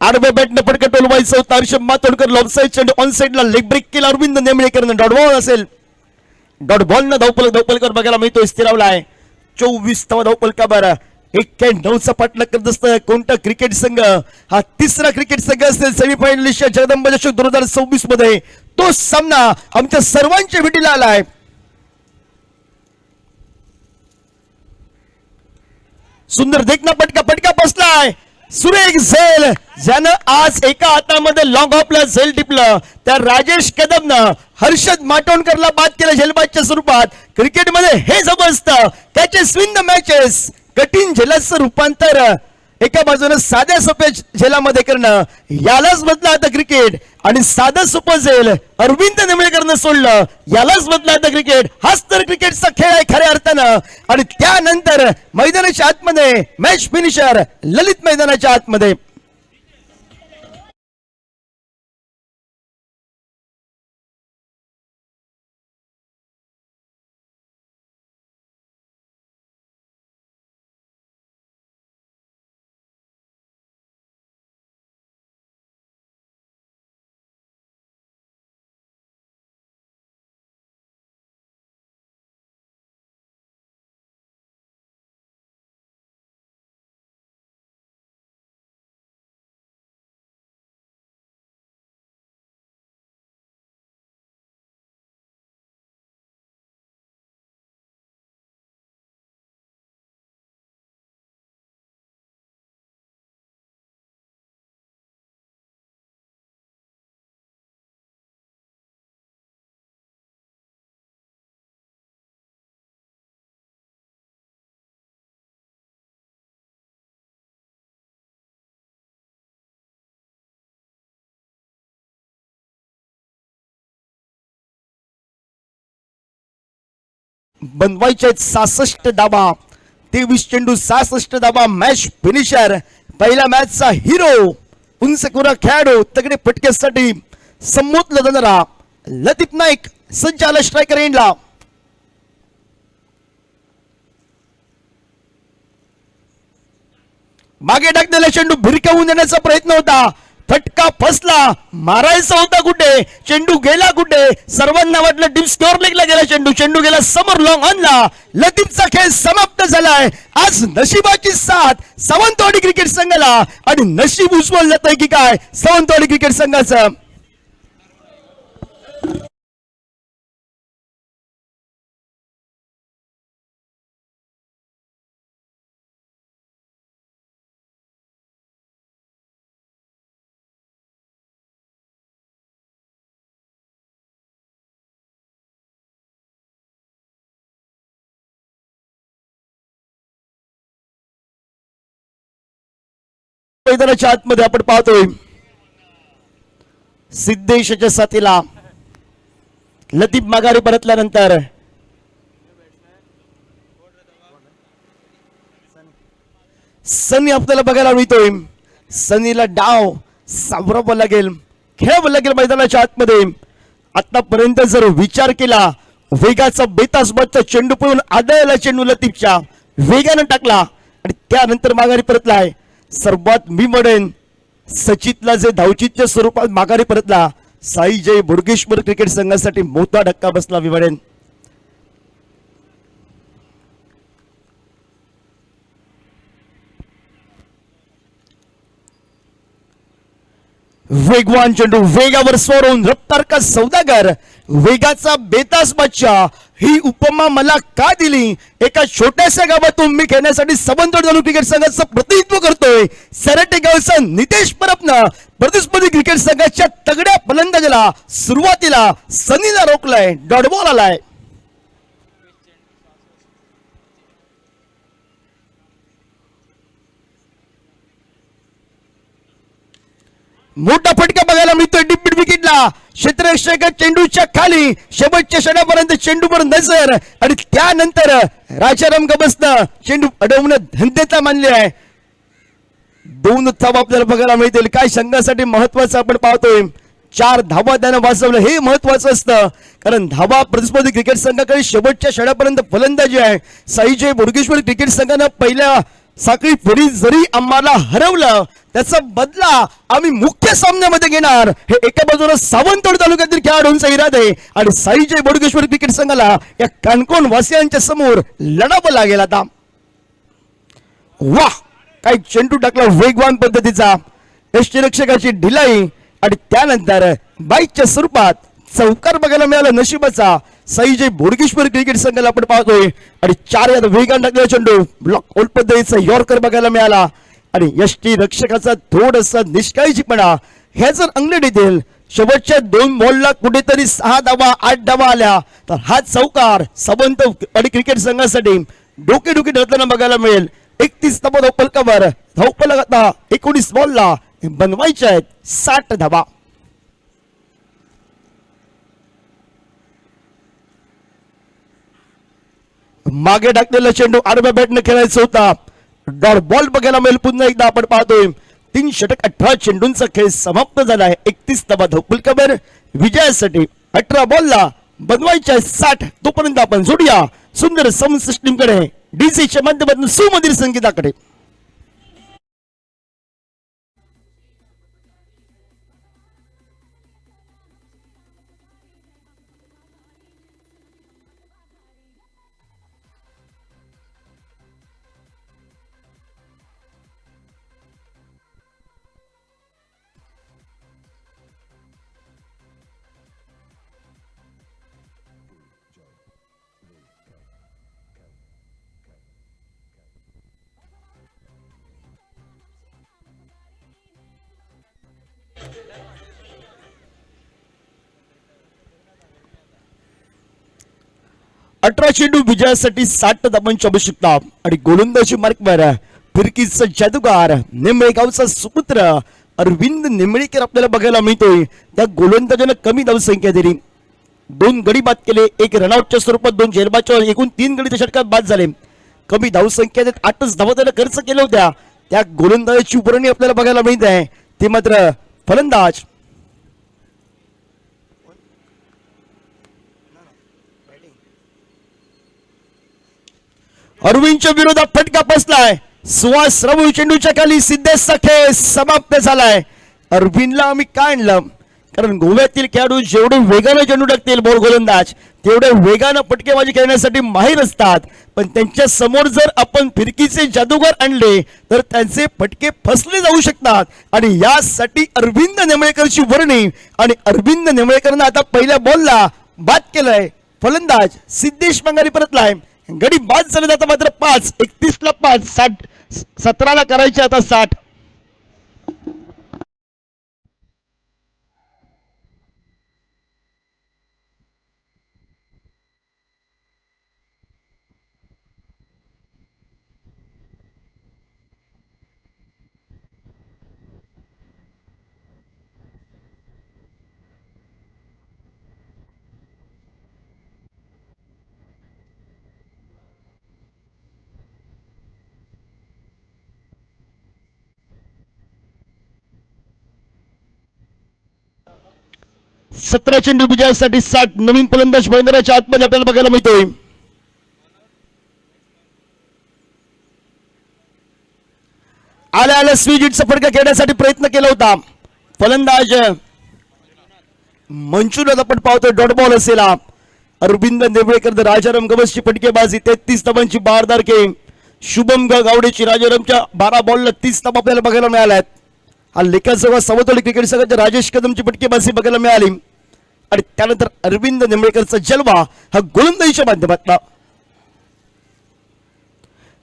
आडव्या बॅटने फटका टोलवायचा होता. हर्षद मातोंडकर ऑफ साइड चेंडू ऑन साइडला लेग ब्रेक केला. अरविंद नेमळेकरनं डॉट बॉल असेल. डॉट बॉल न धावपलकर बघायला मिळतोय. स्थिरावलाय 24वा धावपलकावर 91चा पाठलाग करत असतं कोणता क्रिकेट संघ. हा तिसरा क्रिकेट संघ असेल सेमीफायनलिस्ट जगदंबा चषक 2026 मध्ये. तो सामना आमच्या सर्वांच्या भेटीला आलाय. सुंदर देखना फटका बसलाय. सुरेख झेल ज्यानं आज एका हातामध्ये लॉंग ऑफला झेल टिपलं त्या राजेश कदमनं हर्षद मातोंडकरला बाद केलं झेलबादच्या स्वरूपात. क्रिकेटमध्ये हे समजतं कॅचेस विन द मॅचेस. कठीण झेलाचं रूपांतर एका बाजूने साध्या सोप्या झेलामध्ये करणं यालाच बदला आता क्रिकेट. आणि साधं सोपं झेल अरविंद निमळेकरनं सोडलं यालाच बदला आता क्रिकेट. हाच तर क्रिकेटचा खेळ आहे खऱ्या अर्थानं. आणि त्यानंतर मैदानाच्या आतमध्ये मॅच फिनिशर ललित मैदानाच्या आतमध्ये. बनवायचे 66 धाबा 23 चेंडू 66 धाबा. मॅच फिनिशर पहिल्या मॅचचा हिरो उंच कुरा खेळाडू तगडे फटक्यासाठी संबोधला जाणारा लतीफ नाईक सज्ज आला स्ट्रायकर एंडला. मागे टाकलेला चेंडू भिरकावून देण्याचा प्रयत्न होता. फटका फसला. मारायचा होता कुठे चेंडू गेला कुठे. सर्वांना वाटलं डीप स्कोअर लेगला गेला चेंडू. चेंडू गेला समोर लॉंग ऑनला. लतीफचा खेळ समाप्त झालाय. आज नशिबाची साथ सावंतवाडी क्रिकेट संघाला. आणि नशीब उजवलं जातंय की काय सावंतवाडी क्रिकेट संघाचं. मैदानाच्या आतमध्ये आपण पाहतोय सिद्धेशच्या साथीला लतीफ माघारी परतल्यानंतर सनी आपल्याला बघायला मिळतोय. सनीला डाव सावरावं लागेल, खेळावं लागेल मैदानाच्या आतमध्ये. आतापर्यंत जर विचार केला वेगाचा बेतासबादचा चेंडू पळून आदळला चेंडू लतीफच्या वेगानं टाकला आणि त्यानंतर माघारी परतलाय. सर्वात मी म्हणेन सचितला जे धावचीच्या स्वरूपात माघारी परतला साई जय बोडगेश्वर क्रिकेट संघासाठी मोठा धक्का बसला मी म्हणेन. वेगवान चेंडू वेगावर सोडून रफ्तार का सौदागर वेगाचा बेतास बादशाह ही उपमा मला का दिली. एका छोट्याशा गावातून मी खेळण्यासाठी सबंतोड चालू क्रिकेट संघाचं प्रतिनिधित्व करतोय. सरटे गावचा नितेश परपनं प्रतिस्पर्धी क्रिकेट संघाच्या तगड्या फलंदाजाला सुरुवातीला सनीला रोखलाय, डॉट बॉल आलाय. मोठा फटका बघायला मिळतोय डिप्पीट विकेटला. क्षेत्ररक्षक चेंडूच्या खाली शेवटच्या षणापर्यंत चेंडूवर नजर आणि त्यानंतर राजाराम गबसनं चेंडू अडवणं धंद्याचा मानले आहे. 2 धावा आपल्याला बघायला मिळतील. काय संघासाठी महत्वाचं आपण पाहतोय 4 धावा त्यानं वाचवलं हे महत्वाचं असतं, कारण धावा प्रतिस्पर्धी क्रिकेट संघाकडे शेवटच्या षणापर्यंत फलंदाजी आहे. साईजय बोडगेश्वर क्रिकेट संघानं पहिल्या साखळी फेरी जरी आम्हाला हरवलं त्याचा बदला आम्ही मुख्य सामन्यामध्ये घेणार हे एका बाजूला सावंतवाडी तालुक्यातील खेळाडूंचा इरादा आहे आणि साईजय बोडगेश्वर क्रिकेट संघाला या कानकोण वासियांच्या समोर लढावं लागेल. आता वाह काय चेंडू टाकला वेगवान पद्धतीचा, यष्टीरक्षकाची ढिलाई आणि त्यानंतर बाईकच्या स्वरूपात चौकार बघायला मिळाला नशिबाचा. साईजय बोडगेश्वर क्रिकेट संघाला आपण पाहतोय आणि 4 यात वेगान टाकलेला चेंडू ब्लॉक ओल पद्धतीचा यॉर्कर बघायला मिळाला आणि यष्टी रक्षकाचा थोडासा निष्काळजीपणा ह्या जर अंगलट येतील. शेवटच्या 2 बॉलला कुठेतरी 6 धावा 8 धावा आल्या तर हा चौकार सावंतवाडी क्रिकेट संघासाठी डोकेडुकी ठरताना बघायला मिळेल. 31 धावा धावपलकावर धावपलक आता 19 बॉलला बनवायच्या आहेत 60 धावा. मागे टाकलेला चेंडू आडव्या बॅटने खेळायचा होता, डॉट बॉल बघायला मिळेल. पुन्हा एकदा आपण पाहतोय 3 षटक 18 चेंडूंचा खेळ समाप्त झालाय. 31 धावा धावपलकावर विजयासाठी 18 बॉलला बनवायच्या 60. तोपर्यंत आपण जोडूया सुंदर साऊंड सिस्टीम कडे डीसीच्या माध्यमातून सुमधुर संगीताकडे. अठरा चेंडू विजयासाठी 60 धावांची आवश्यकता आणि गोलंदाजी मार्कवर फिरकीचा जादूगार निंबळेगावचा सुपुत्र अरविंद निंबळेकर आपल्याला बघायला मिळतोय. त्या गोलंदाजानं कमी धावसंख्या दिली, 2 गडी बाद केले, 1 रनआउटच्या स्वरूपात 2 झेलबादच्या एकूण 3 गडी त्या षटकात बाद झाले. कमी धावसंख्या 8च धावा त्याला खर्च केल्या होत्या. त्या गोलंदाजाची उभारणी आपल्याला बघायला मिळत आहे. ते मात्र फलंदाज अरविंदच्या विरोधात फटका बसलाय. सुहास रवू चेंडूच्या खाली सिद्धेशचा खेळ समाप्त झालाय. अरविंदला आम्ही काय आणलं, कारण गोव्यातील खेळाडू जेवढे वेगाने चेंडू टाकतील बॉल गोलंदाज तेवढे वेगानं फटकेबाजी खेळण्यासाठी माहीर असतात, पण त्यांच्या समोर जर आपण फिरकीचे जादूगार आणले तर त्यांचे फटके फसले जाऊ शकतात. आणि यासाठी अरविंद नेमळेकरची वर्णी आणि अरविंद नेमळेकरनं आता पहिल्या बॉलला बाद केलंय. फलंदाज सिद्धेश माघारी परतलाय. गडी बाद झाले आता मात्र 5, 31 ला 5, 60 17 ला करायचे आता 60. 17 चेंडू विजयासाठी 60 नवीन फलंदाज मैदानाच्या आतमध्ये आपल्याला बघायला मिळतोय. आल्या स्वीज हिटचा फटका खेळण्यासाठी प्रयत्न केला होता. फलंदाज मंचुला आपण पाहतोय डॉट बॉल असेल. अरविंद नेवळेकर राजाराम गवसची फटकेबाजी 33 धावांची बारदार गेम. शुभम गावडेची राजारामच्या 12 बॉलला 30 धावा आपल्याला बघायला मिळाल्यात. हा लेखासोबत समतोली क्रिकेट संघाच्या राजेश कदमची फटकेबाजी बघायला मिळाली आणि त्यानंतर अरविंद नेवळेकरचा जलवा हा गोलंदाजीच्या माध्यमातून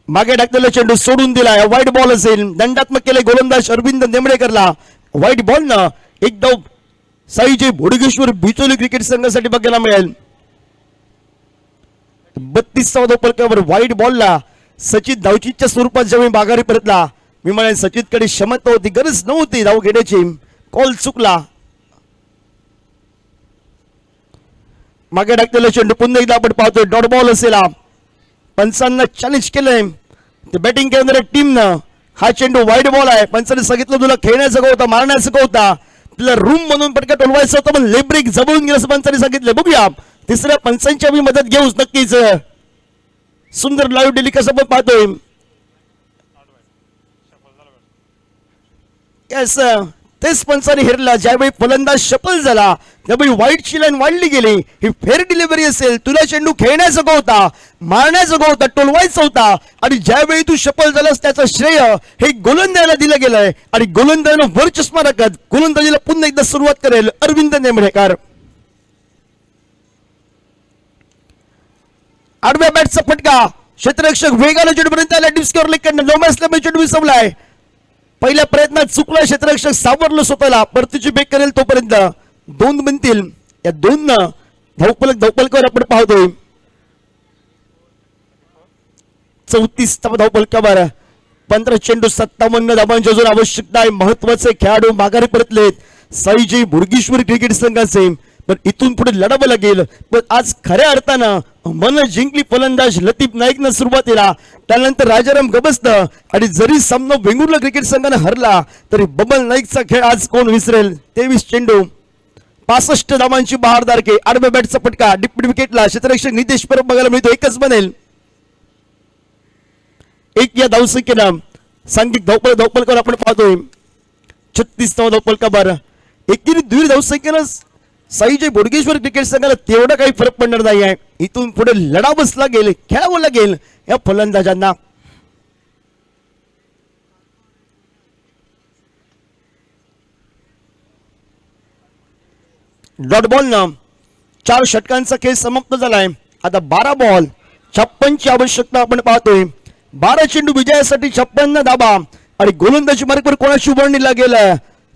मागे टाकलेला चेंडू सोडून दिलाय. व्हाईट बॉल असेल. दंडात्मक केले गोलंदाज अरविंद नेमळेकरला. व्हाईट बॉल न एक धाव साईजी बोडगेश्वर बिचोली क्रिकेट संघासाठी बघायला मिळेल. 32वा धाव फलकावर व्हाईट बॉलला सचिन धावचीच्या स्वरूपात ज्यावेळी माघारी परतला. मी म्हणेन सचिनकडे क्षमता होती, गरज नव्हती धाव घेण्याची, कॉल चुकला. मागे टाकलेला चेंडू पुन्हा एकदा आपण पाहतोय डॉट बॉल असेल. पंचांना चॅलेंज केलंय ते बॅटिंग करणाऱ्या टीमनं. हा चेंडू वाईड बॉल आहे. पंचांनी सांगितलं तुला खेळण्याचं का होता, मारण्याचं का होता, तुला रूम म्हणून पटका टोलवायचं होतं, पण लेब्रिक जमवून गेलं असं पंचांनी सांगितलं. बघूया तिसऱ्या पंचांची आम्ही मदत घेऊच नक्कीच. सुंदर लाईव्ह डेली कसं पण पाहतोय. येस, तेच पंचांनी हेरला. ज्यावेळी फलंदाज शफल झाला त्यावेळी व्हाईटची लाईन वाढली गेली. ही फेअर डिलिव्हरी असेल. तुला चेंडू खेळण्याचा का होता, मारण्याचा का होता, टोलवायचा होता, आणि ज्यावेळी तू शफल झालास त्याचं श्रेय हे गोलंदाजाला दिलं गेलंय आणि गोलंदाजानं वर चष्मा राखत गोलंदाजीला पुन्हा एकदा सुरुवात करेल अरविंद नेमळेकर. आडव्या बॅटचा फटका. क्षेत्ररक्षक वेगाने चेंडूपर्यंत आला. डिस्कवर लेकडनं लोमॅसला चेंडू विसवलाय. पहिल्या प्रयत्नात चुकला क्षेत्ररक्षक, सावरलं स्वतःला. परतीची बेक करेल तोपर्यंत 2 बनतील. या 2 धावपलकावर आपण पाहतोय. 34 धावपलकावर 15 चेंडू 57 धावांची अजून आवश्यकता आहे. महत्वाचे खेळाडू माघारी परतलेत साईजी बोडगेश्वर क्रिकेट संघाचे, पण इथून पुढे लढावं लागेल. पण आज खऱ्या अर्थानं मन जिंकली फलंदाज लतीफ नाईकनं सुरुवातीला, त्यानंतर राजाराम गबसनं, आणि जरी सामना वेंगुर्ला क्रिकेट संघानं हरला तरी बबल नाईकचा खेळ आज कोण विसरेल. 23 चेंडू 65 धावांची बहारदार के. आडव्या बॅटचा फटका. डिप्टी विकेटला क्षेत्ररक्षक नितेश परब बघायला मिळतो. एकच बनेल. एक या धावसंख्येनं सांघिक धावपलकावर आपण पाहतोय. 36वा धावपलकावर एकेरी द्विर धावसंख्येनं साईजी बोडगेश्वर क्रिकेट संघाला तेवढा काही फरक पडणार नाही आहे. इथून पुढे लढावंच लागेल, खेळावं लागेल या फलंदाजांना. डॉट बॉलनं 4 षटकांचा खेळ समाप्त झालाय. आता 12 बॉल 56 ची आवश्यकता आपण पाहतोय. 12 चेंडू विजयासाठी 56 धावा आणि गोलंदाजी मार्गावर कोणाची उभारणी लागेल.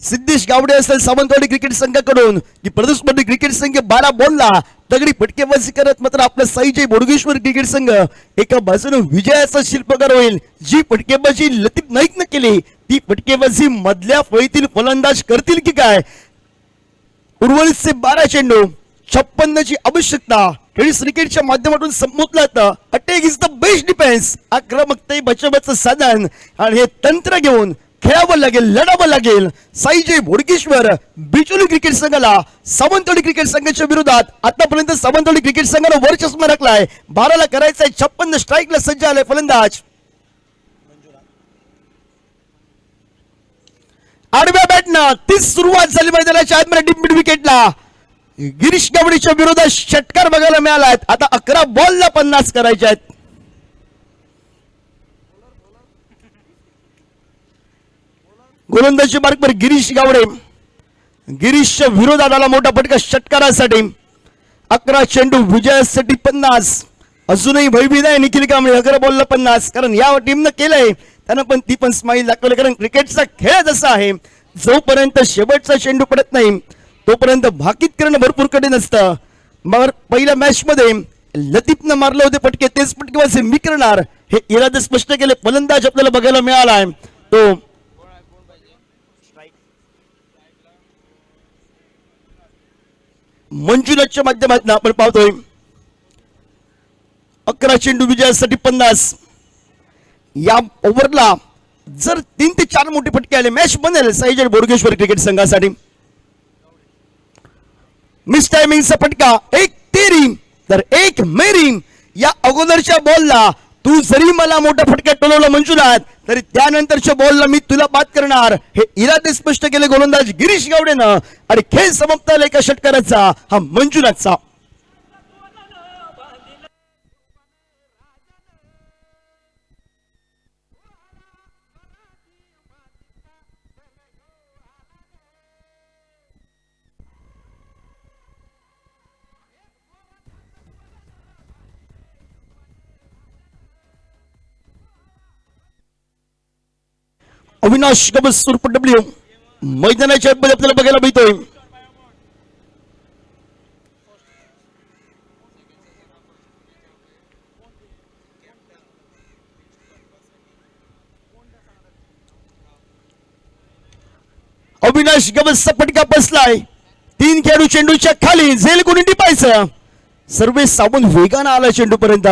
सिद्धेश गावडे असेल सावंतवाडी क्रिकेट संघाकडून की प्रतिस्पर्धी क्रिकेट संघ 12 बॉलला दगडी फटकेबाजी करत मात्र आपला साईजी बोडगेश्वर क्रिकेट संघ एका बाजूने विजयाचा शिल्पकार होईल. जी फटकेबाजी लतीफ नाईकनं केली ती फटकेबाजी मधल्या फळीतील फलंदाज करतील की काय. उर्वरितचे 12 चेंडू 56 ची आवश्यकता खेळीस क्रिकेटच्या माध्यमातून संबोधलं. Attack is the best defence. आक्रमकते बचावाचं साधन आणि हे तंत्र घेऊन खेळावं लागेल, लढावं लागेल. साईजी बोडगेश्वर बिचोली क्रिकेट संघाला सावंतवाडी क्रिकेट संघाच्या विरोधात आतापर्यंत सावंतवाडी क्रिकेट संघानं वर चष्मा राखलाय. 12ला करायचंय 56 स्ट्राईकला सज्ज आलाय फलंदाज. आडव्या बॅटनं ती सुरुवात झाली मैदानाच्या आतमध्ये. डिप विकेटला गिरीश गावडेच्या विरोधात षटकार बघायला मिळाला. आता 11 बॉलला 50 करायचे आहेत. गोलंदाजी मार्गवर गिरीश गावडे. गिरीशच्या विरोधात आला मोठा फटका षटकारासाठी. 11 चेंडू विजयासाठी 50. अजूनही भयभीत आहे निखिल कांबळे. 11 बॉलला 50. कारण या टीमनं केलंय त्यानं पण ती पण स्माईल दाखवली. कारण क्रिकेटचा खेळ जसा आहे जोपर्यंत शेवटचा चेंडू पडत नाही तोपर्यंत भाकीत करणं भरपूर कठीण असतं. मग पहिल्या मॅच मध्ये लतीफनं मारले होते फटके, तेच फटकेबाजी मी करणार हे इरादे स्पष्ट केले. फलंदाज आपल्याला बघायला मिळाला आहे तो मंजुनाथच्या माध्यमातून आपण पाहतोय. 11 चेंडू विजयासाठी 50. या ओव्हरला जर 3 ते 4 मोठे फटके आले मॅच बनेल साईजी बोडगेश्वर क्रिकेट संघासाठी. मिस टायमिंगचा फटका, एक तेरी तर एक मेरी. या अगोदरच्या बॉलला तू जरी मला मोठा फटका टोलवला मंजुनाथ, तरी त्यानंतरच्या बॉलला मी तुला बाद करणार हे इरादे स्पष्ट केले गोलंदाज गिरीश गावडेनं. आणि खेळ समाप्त झाला एका षटकाराचा, हा मंजुनाथचा. अविनाश गबस सुरप डब्ल्यू मैदानाच्या आतमध्ये आपल्याला बघायला मिळतोय. अविनाश गबसचा फटका बसलाय. 3 खेळाडू चेंडूच्या खाली, झेल कोणी टिपायचं. सर्वे साबून वेगानं आला चेंडू पर्यंत.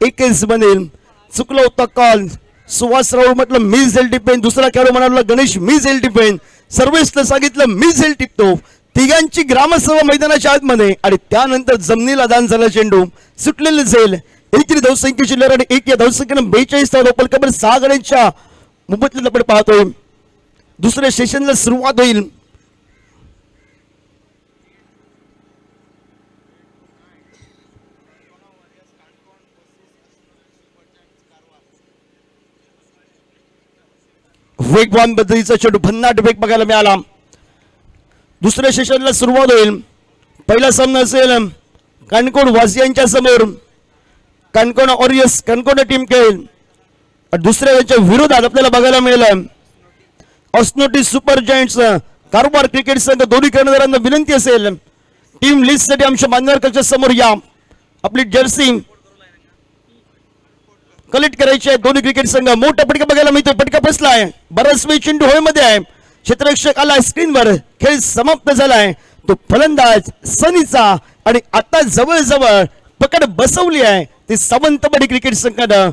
एकच बनेल, चुकला होता कॉल. सुहास राऊळ म्हटलं मी झेल टिपेन, दुसरा खेळाडू म्हणाला गणेश मी झेल टिपेन, सर्वेशला सांगितलं मी झेल टिपतो. तिघांची ग्रामसभा मैदानाच्या आतमध्ये आणि त्यानंतर जमिनीला दान झाला चेंडू. सुटलेले झेल. एकेरी धावसंख्येची लहर आणि एक या धावसंख्येनं 42 धावा. पलकबर 6 गड्यांच्या मुंबईतले आपण पाहतोय. दुसऱ्या सेशनला सुरुवात होईल. वेगवान पद्धतीचा चेंडू, भन्नाट वेग बघायला मिळाला. दुसऱ्या सेशनला सुरुवात होईल. पहिला सामना असेल कानकोड वासियांच्या समोर. कानकोड ऑरियस कानकोड टीम खेळेल. दुसऱ्या याच्या विरोधात आपल्याला बघायला मिळेल ऑस्नोटी सुपर जायंट्स कारवार क्रिकेट संघ. दोन्ही कर्णधारांना विनंती असेल टीम लिस्ट साठी आमच्या मान्यवरच्या समोर या. आपली जर्सी कलेक्ट करायची आहे. दोन्ही क्रिकेट संघ. मोठा फटका बघायला मिळतो. फटका बसलाय. बराच वेळ चेंडू होळमध्ये आहे. क्षेत्ररक्षक आला स्क्रीनवर. खेळ समाप्त झालाय. तो फलंदाज सनीचा आणि आता जवळजवळ पकड बसवली आहे ती सावंतवाडी क्रिकेट संघानं.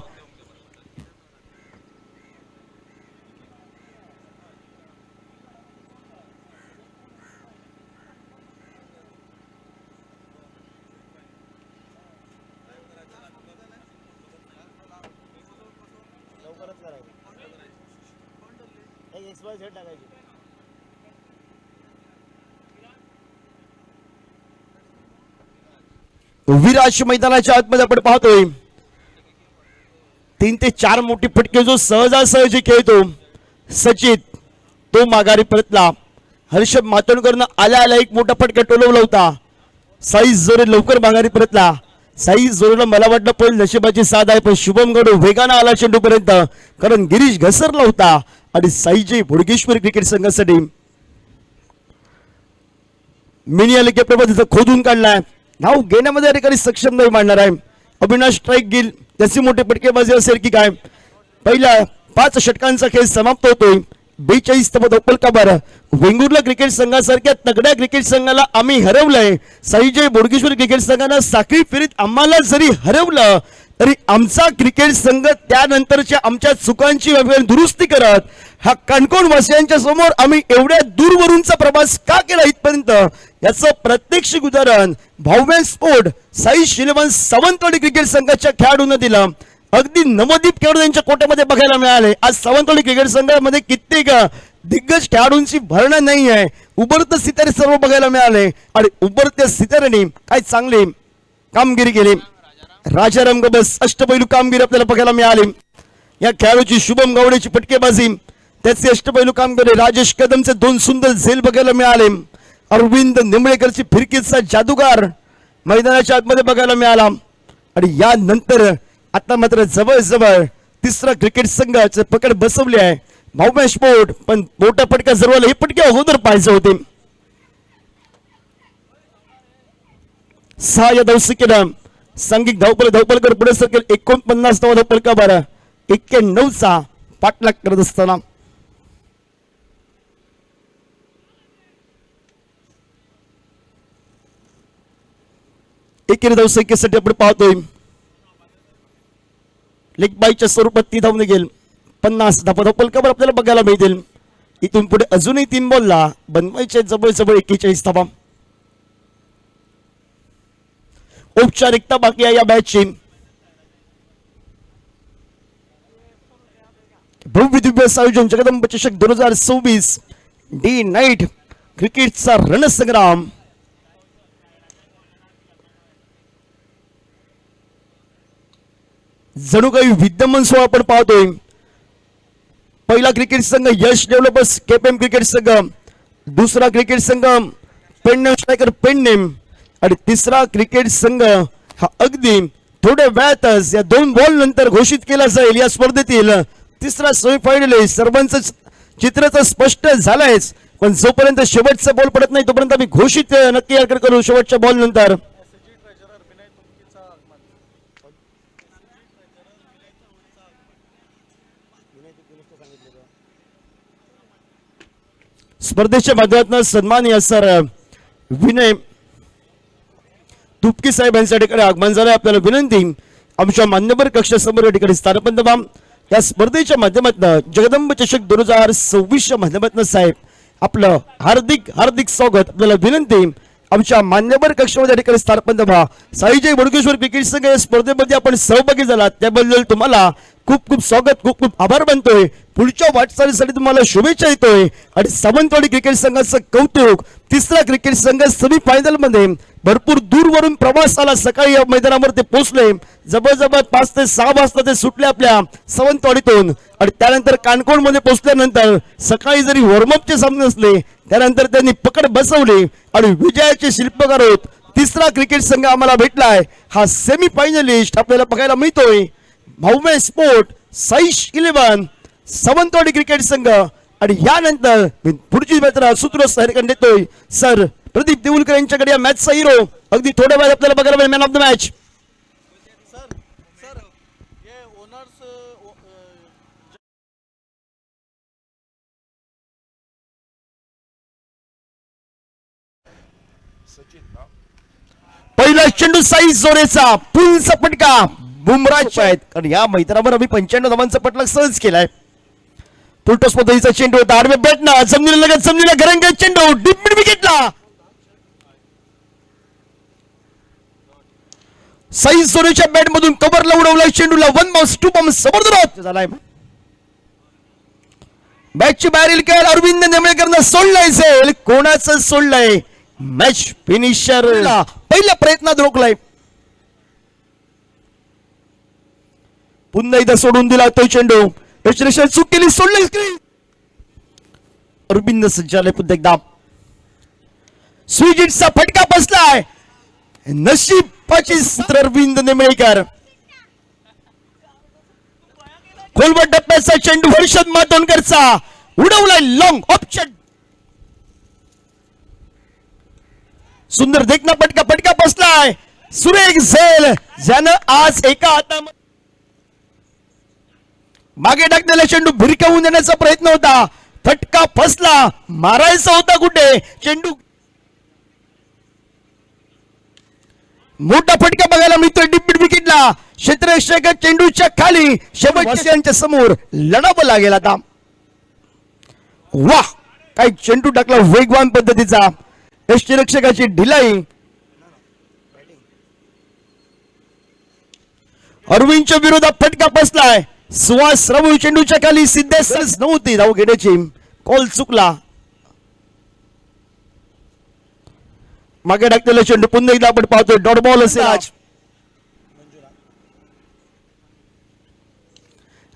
विराज मैदानाच्या आतमध्ये आपण पाहतोय 3 ते 4 मोठी फटके जो सहजासहजी खेळतो सचित, तो माघारी परतला. हर्षद मातोंडकरनं आल्या एक मोठा फटका टोलवला होता. साईज जोरे लवकर माघारी परतला. साईज जोरेला मला वाटलं पण नशिबाची साथ आहे, पण शुभम गड वेगानं आला चेंडू पर्यंत, कारण गिरीश घसरला होता. आणि साईजी भोडगेश्वर क्रिकेट संघासाठी मिनी अलिकेप्रमाणे खोदून काढलाय. धाव घेण्यामध्ये अधिकारी सक्षम नाही मांडणार आहे. अविनाश स्ट्राईक घेईल, त्याची मोठी फटकेबाजी असेल की काय. पहिला 5 षटकांचा खेळ समाप्त होतोय. 42 धावा. वेंगुर्ला क्रिकेट संघासारख्या तगड्या क्रिकेट संघाला आम्ही हरवलंय. साईजय बोडगेश्वर क्रिकेट संघानं साखळी फेरीत आम्हाला जरी हरवलं तरी आमचा क्रिकेट संघ त्यानंतरच्या आमच्या चुकांची दुरुस्ती करत हा कानकोड वासियांच्या समोर आम्ही एवढ्या दूरवरूनचा प्रवास का केला इथपर्यंत, याचं प्रत्यक्ष उदाहरण भाव्य स्पोर्ट साई शिलवन सावंतवाडी क्रिकेट संघाच्या खेळाडूंना दिलं. अगदी नवदीप खेळाडू यांच्या कोट्यामध्ये बघायला मिळाले. आज सावंतवाडी क्रिकेट संघामध्ये कित्येक दिग्गज खेळाडूंची भरणा नाही आहे. उभरते सितारे सर्व बघायला मिळाले आणि उभरत्या सिताऱ्यांनी काय चांगली कामगिरी केली. राजाराम गबस अष्टपैलू कामगिरी आपल्याला बघायला मिळाली. या खेळाडूची शुभम गावडेची फटकेबाजी, त्याचे अष्टपैलू कामगिरी. राजेश कदमचे 2 सुंदर झेल बघायला मिळाले. अरविंद निंबळेकरची फिरकीचा जादूगार मैदानाच्या आतमध्ये बघायला मिळाला. आणि यानंतर आता मात्र जवळजवळ तिसरा क्रिकेट संघाचे पकड बसवले आहे भाव्य स्पोर्ट. पण मोठा फटका जरवला, हे फटके अगोदर पाहिजे होते. 6 या धावसंख्येनं सांघिक धावपलकर पुढे सरकेल. 49 धावपलका 91चा पाठलाग करत असताना एकेरी धावसंख्येसाठी आपण पाहतोय लेग बायच्या स्वरूपात ती धाव निघेल. 50 धावपलकावर आपल्याला बघायला मिळतील. इथून पुढे अजूनही 3 बॉलला बनवायचे जवळजवळ 41 धावा. औपचारिकता बाकी आहे या मॅचची. भव्य दिव्य आयोजन जगदंब चषक 2026 डे नाईट क्रिकेटचा रणसंग्राम. जणू काही विद्यमान सोहळा आपण पाहतोय. पहिला क्रिकेट संघ यश डेव्हलपर्स केपीएम क्रिकेट संघ, दुसरा क्रिकेट संघ पेडनेम स्ट्रायकर पेडनेम आणि तिसरा क्रिकेट संघ हा अगदी थोड्या वेळातच या 2 बॉल नंतर घोषित केला जाईल. या स्पर्धेतील तिसरा सेमीफायनल सर्वांचं चित्र तर स्पष्ट झालंयच, पण जोपर्यंत शेवटचा बॉल पडत नाही तोपर्यंत आम्ही घोषित नक्की करू शेवटच्या बॉल नंतर. स्पर्धेच्या माध्यमातून सन्माननीय सर विनय तुपकी साहेब यांच्या ठिकाणी आगमन झालं. आपल्याला विनंती आमच्या मान्यवर कक्षासमोर या ठिकाणी स्थानपन्न व्हा. या स्पर्धेच्या माध्यमातून जगदंब चषक 2026 माध्यमातून साहेब आपलं हार्दिक हार्दिक स्वागत. आपल्याला विनंती आमच्या मान्यवर कक्षामध्ये ठिकाणी स्थानपन्न व्हा. साईजय बोडगेश्वर क्रिकेट संघ या स्पर्धेमध्ये आपण सहभागी झालात त्याबद्दल तुम्हाला खूप खूप स्वागत, खूप खूप आभार मानतोय. पुढच्या वाटचालीसाठी तुम्हाला शुभेच्छा येतोय आणि सावंतवाडी क्रिकेट संघाचं कौतुक. तिसरा क्रिकेट संघ सेमीफायनल मध्ये भरपूर दूरवरून प्रवास आला, सकाळी या मैदानावर ते पोहोचले. जवळजवळ 5 ते 6 वाजता ते सुटले आपल्या सावंतवाडीतून आणि त्यानंतर कानकोण मध्ये पोहोचल्यानंतर सकाळी जरी वॉर्मअपचे सामने असले त्यानंतर त्यांनी पकड बसवली आणि विजयाचे शिल्पकार होत तिसरा क्रिकेट संघ आम्हाला भेटलाय. हा सेमीफायनलिस्ट आपल्याला बघायला मिळतोय. भाऊमे स्पोर्ट साईश 11 सावंतवाडी क्रिकेट संघ आणि यानंतर पुढची मॅच सूत्रधार देतोय सर प्रदीप देऊलकर यांच्याकडे. या मॅचचा हिरो अगदी थोड्या वेळात आपल्याला बघायला मिळेल मॅन ऑफ द मॅच. पहिला चेंडू साईज जोरेचा पुलचा पटका बुमराचे आहेत, कारण या मैदानावर आम्ही 95 धावांचा पटला सहज केलाय. फुलटॉस पद्धतीचा चेंडू होता आडव्या बॅटना जमिनीला लगत जमिनीला घरंग चेंडू डीप मिड विकेटला. साईज जोरेच्या बॅट मधून कव्हरला उडवलाय चेंडूला. 1 बाउन्स 2 बाउन्स जबरदस्त झालाय. बॅटची बाहेरील खेळ अरविंद नेमळेकरनं सोडलाय. सेल कोणाचं सोडलंय? मॅच फिनिशर पहिल्या प्रयत्नात रोखलाय. पुन्हा एकदा सोडून दिला तो चेंडू. यशरेशन चूक केली, सोडली स्क्रीन. अरविंद संचालय पुन्हा एकदा स्वीजिटचा फटका बसलाय. नशीबाची अरविंद नेमळेकर. खोलवर टप्प्याचा चेंडू हर्षद मातोंडकरचा उडवलाय लॉंग ऑप्शन. सुंदर देखना फटका बसलाय. सुरेख झेल ज्यानं आज एका हातामध्ये मागे टाकलेला चेंडू भिरकावून देण्याचा प्रयत्न होता. फटका फसला, मारायचा होता कुठे चेंडू. मोठा फटका बघायला मिळतोय डीप विकेटला. क्षेत्ररक्षक चेंडूच्या खाली शेवटच्या समोर लढावं लागेल आता. वाह, काय चेंडू टाकला वेगवान पद्धतीचा. यष्टीरक्षकाची ढिलाई. अरविंदच्या विरोधात फटका बसलाय. सुहास राहुल चेंडूच्या खाली सिद्धेसच नव्हती धाव घेण्याची, कॉल चुकला. मागे टाकलेला चेंडू पुन्हा एकदा आपण पाहतोय डॉट बॉल असेल आज.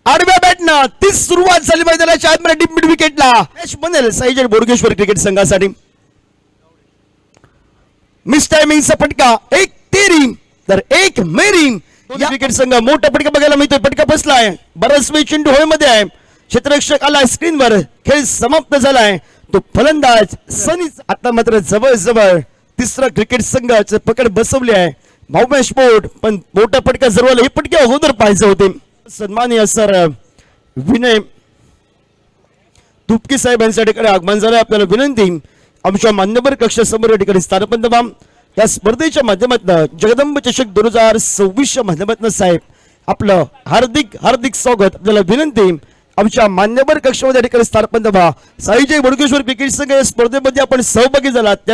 आडव्या बॅटनं ती सुरुवात झाली मैदानाच्या आतमध्ये डीप मिड विकेटला. मॅच बनेल साईजय बोडगेश्वर क्रिकेट संघासाठी. मिस टायमिंगचा फटका. एक तेरी तर एक मेरी. क्रिकेट संघ मोठा फटका बघायला मिळतोय. फटका बसलाय. बराच वेळ चेंडू हवेमध्ये आहे. क्षेत्ररक्षक आला स्क्रीनवर. खेळ समाप्त झालाय. तो फलंदाज सनी. आता मात्र जवळ तिसरा क्रिकेट संघाचे पकड बसवले आहे भाऊमे स्पोर्ट. पण मोठा फटका जरवाला हे फटके अगोदर पाहिजे होते. सन्माननीय सर विनय तुपकी साहेब यांच्या ठिकाणी आगमन झालं. आपल्याला विनंती आमच्या मान्यवर कक्षासमोर या ठिकाणी स्थानपन्न व्हा. या स्पर्धेच्या माध्यमातून जगदंब चषक 2026 माध्यमातून साहेब आपलं हार्दिक हार्दिक स्वागत. आपल्याला विनंती आमच्या मान्यवर कक्षामध्ये या ठिकाणी स्थानपन्न व्हा. साईजय बोडगेश्वर क्रिकेट संघ या स्पर्धेमध्ये आपण सहभागी झालात.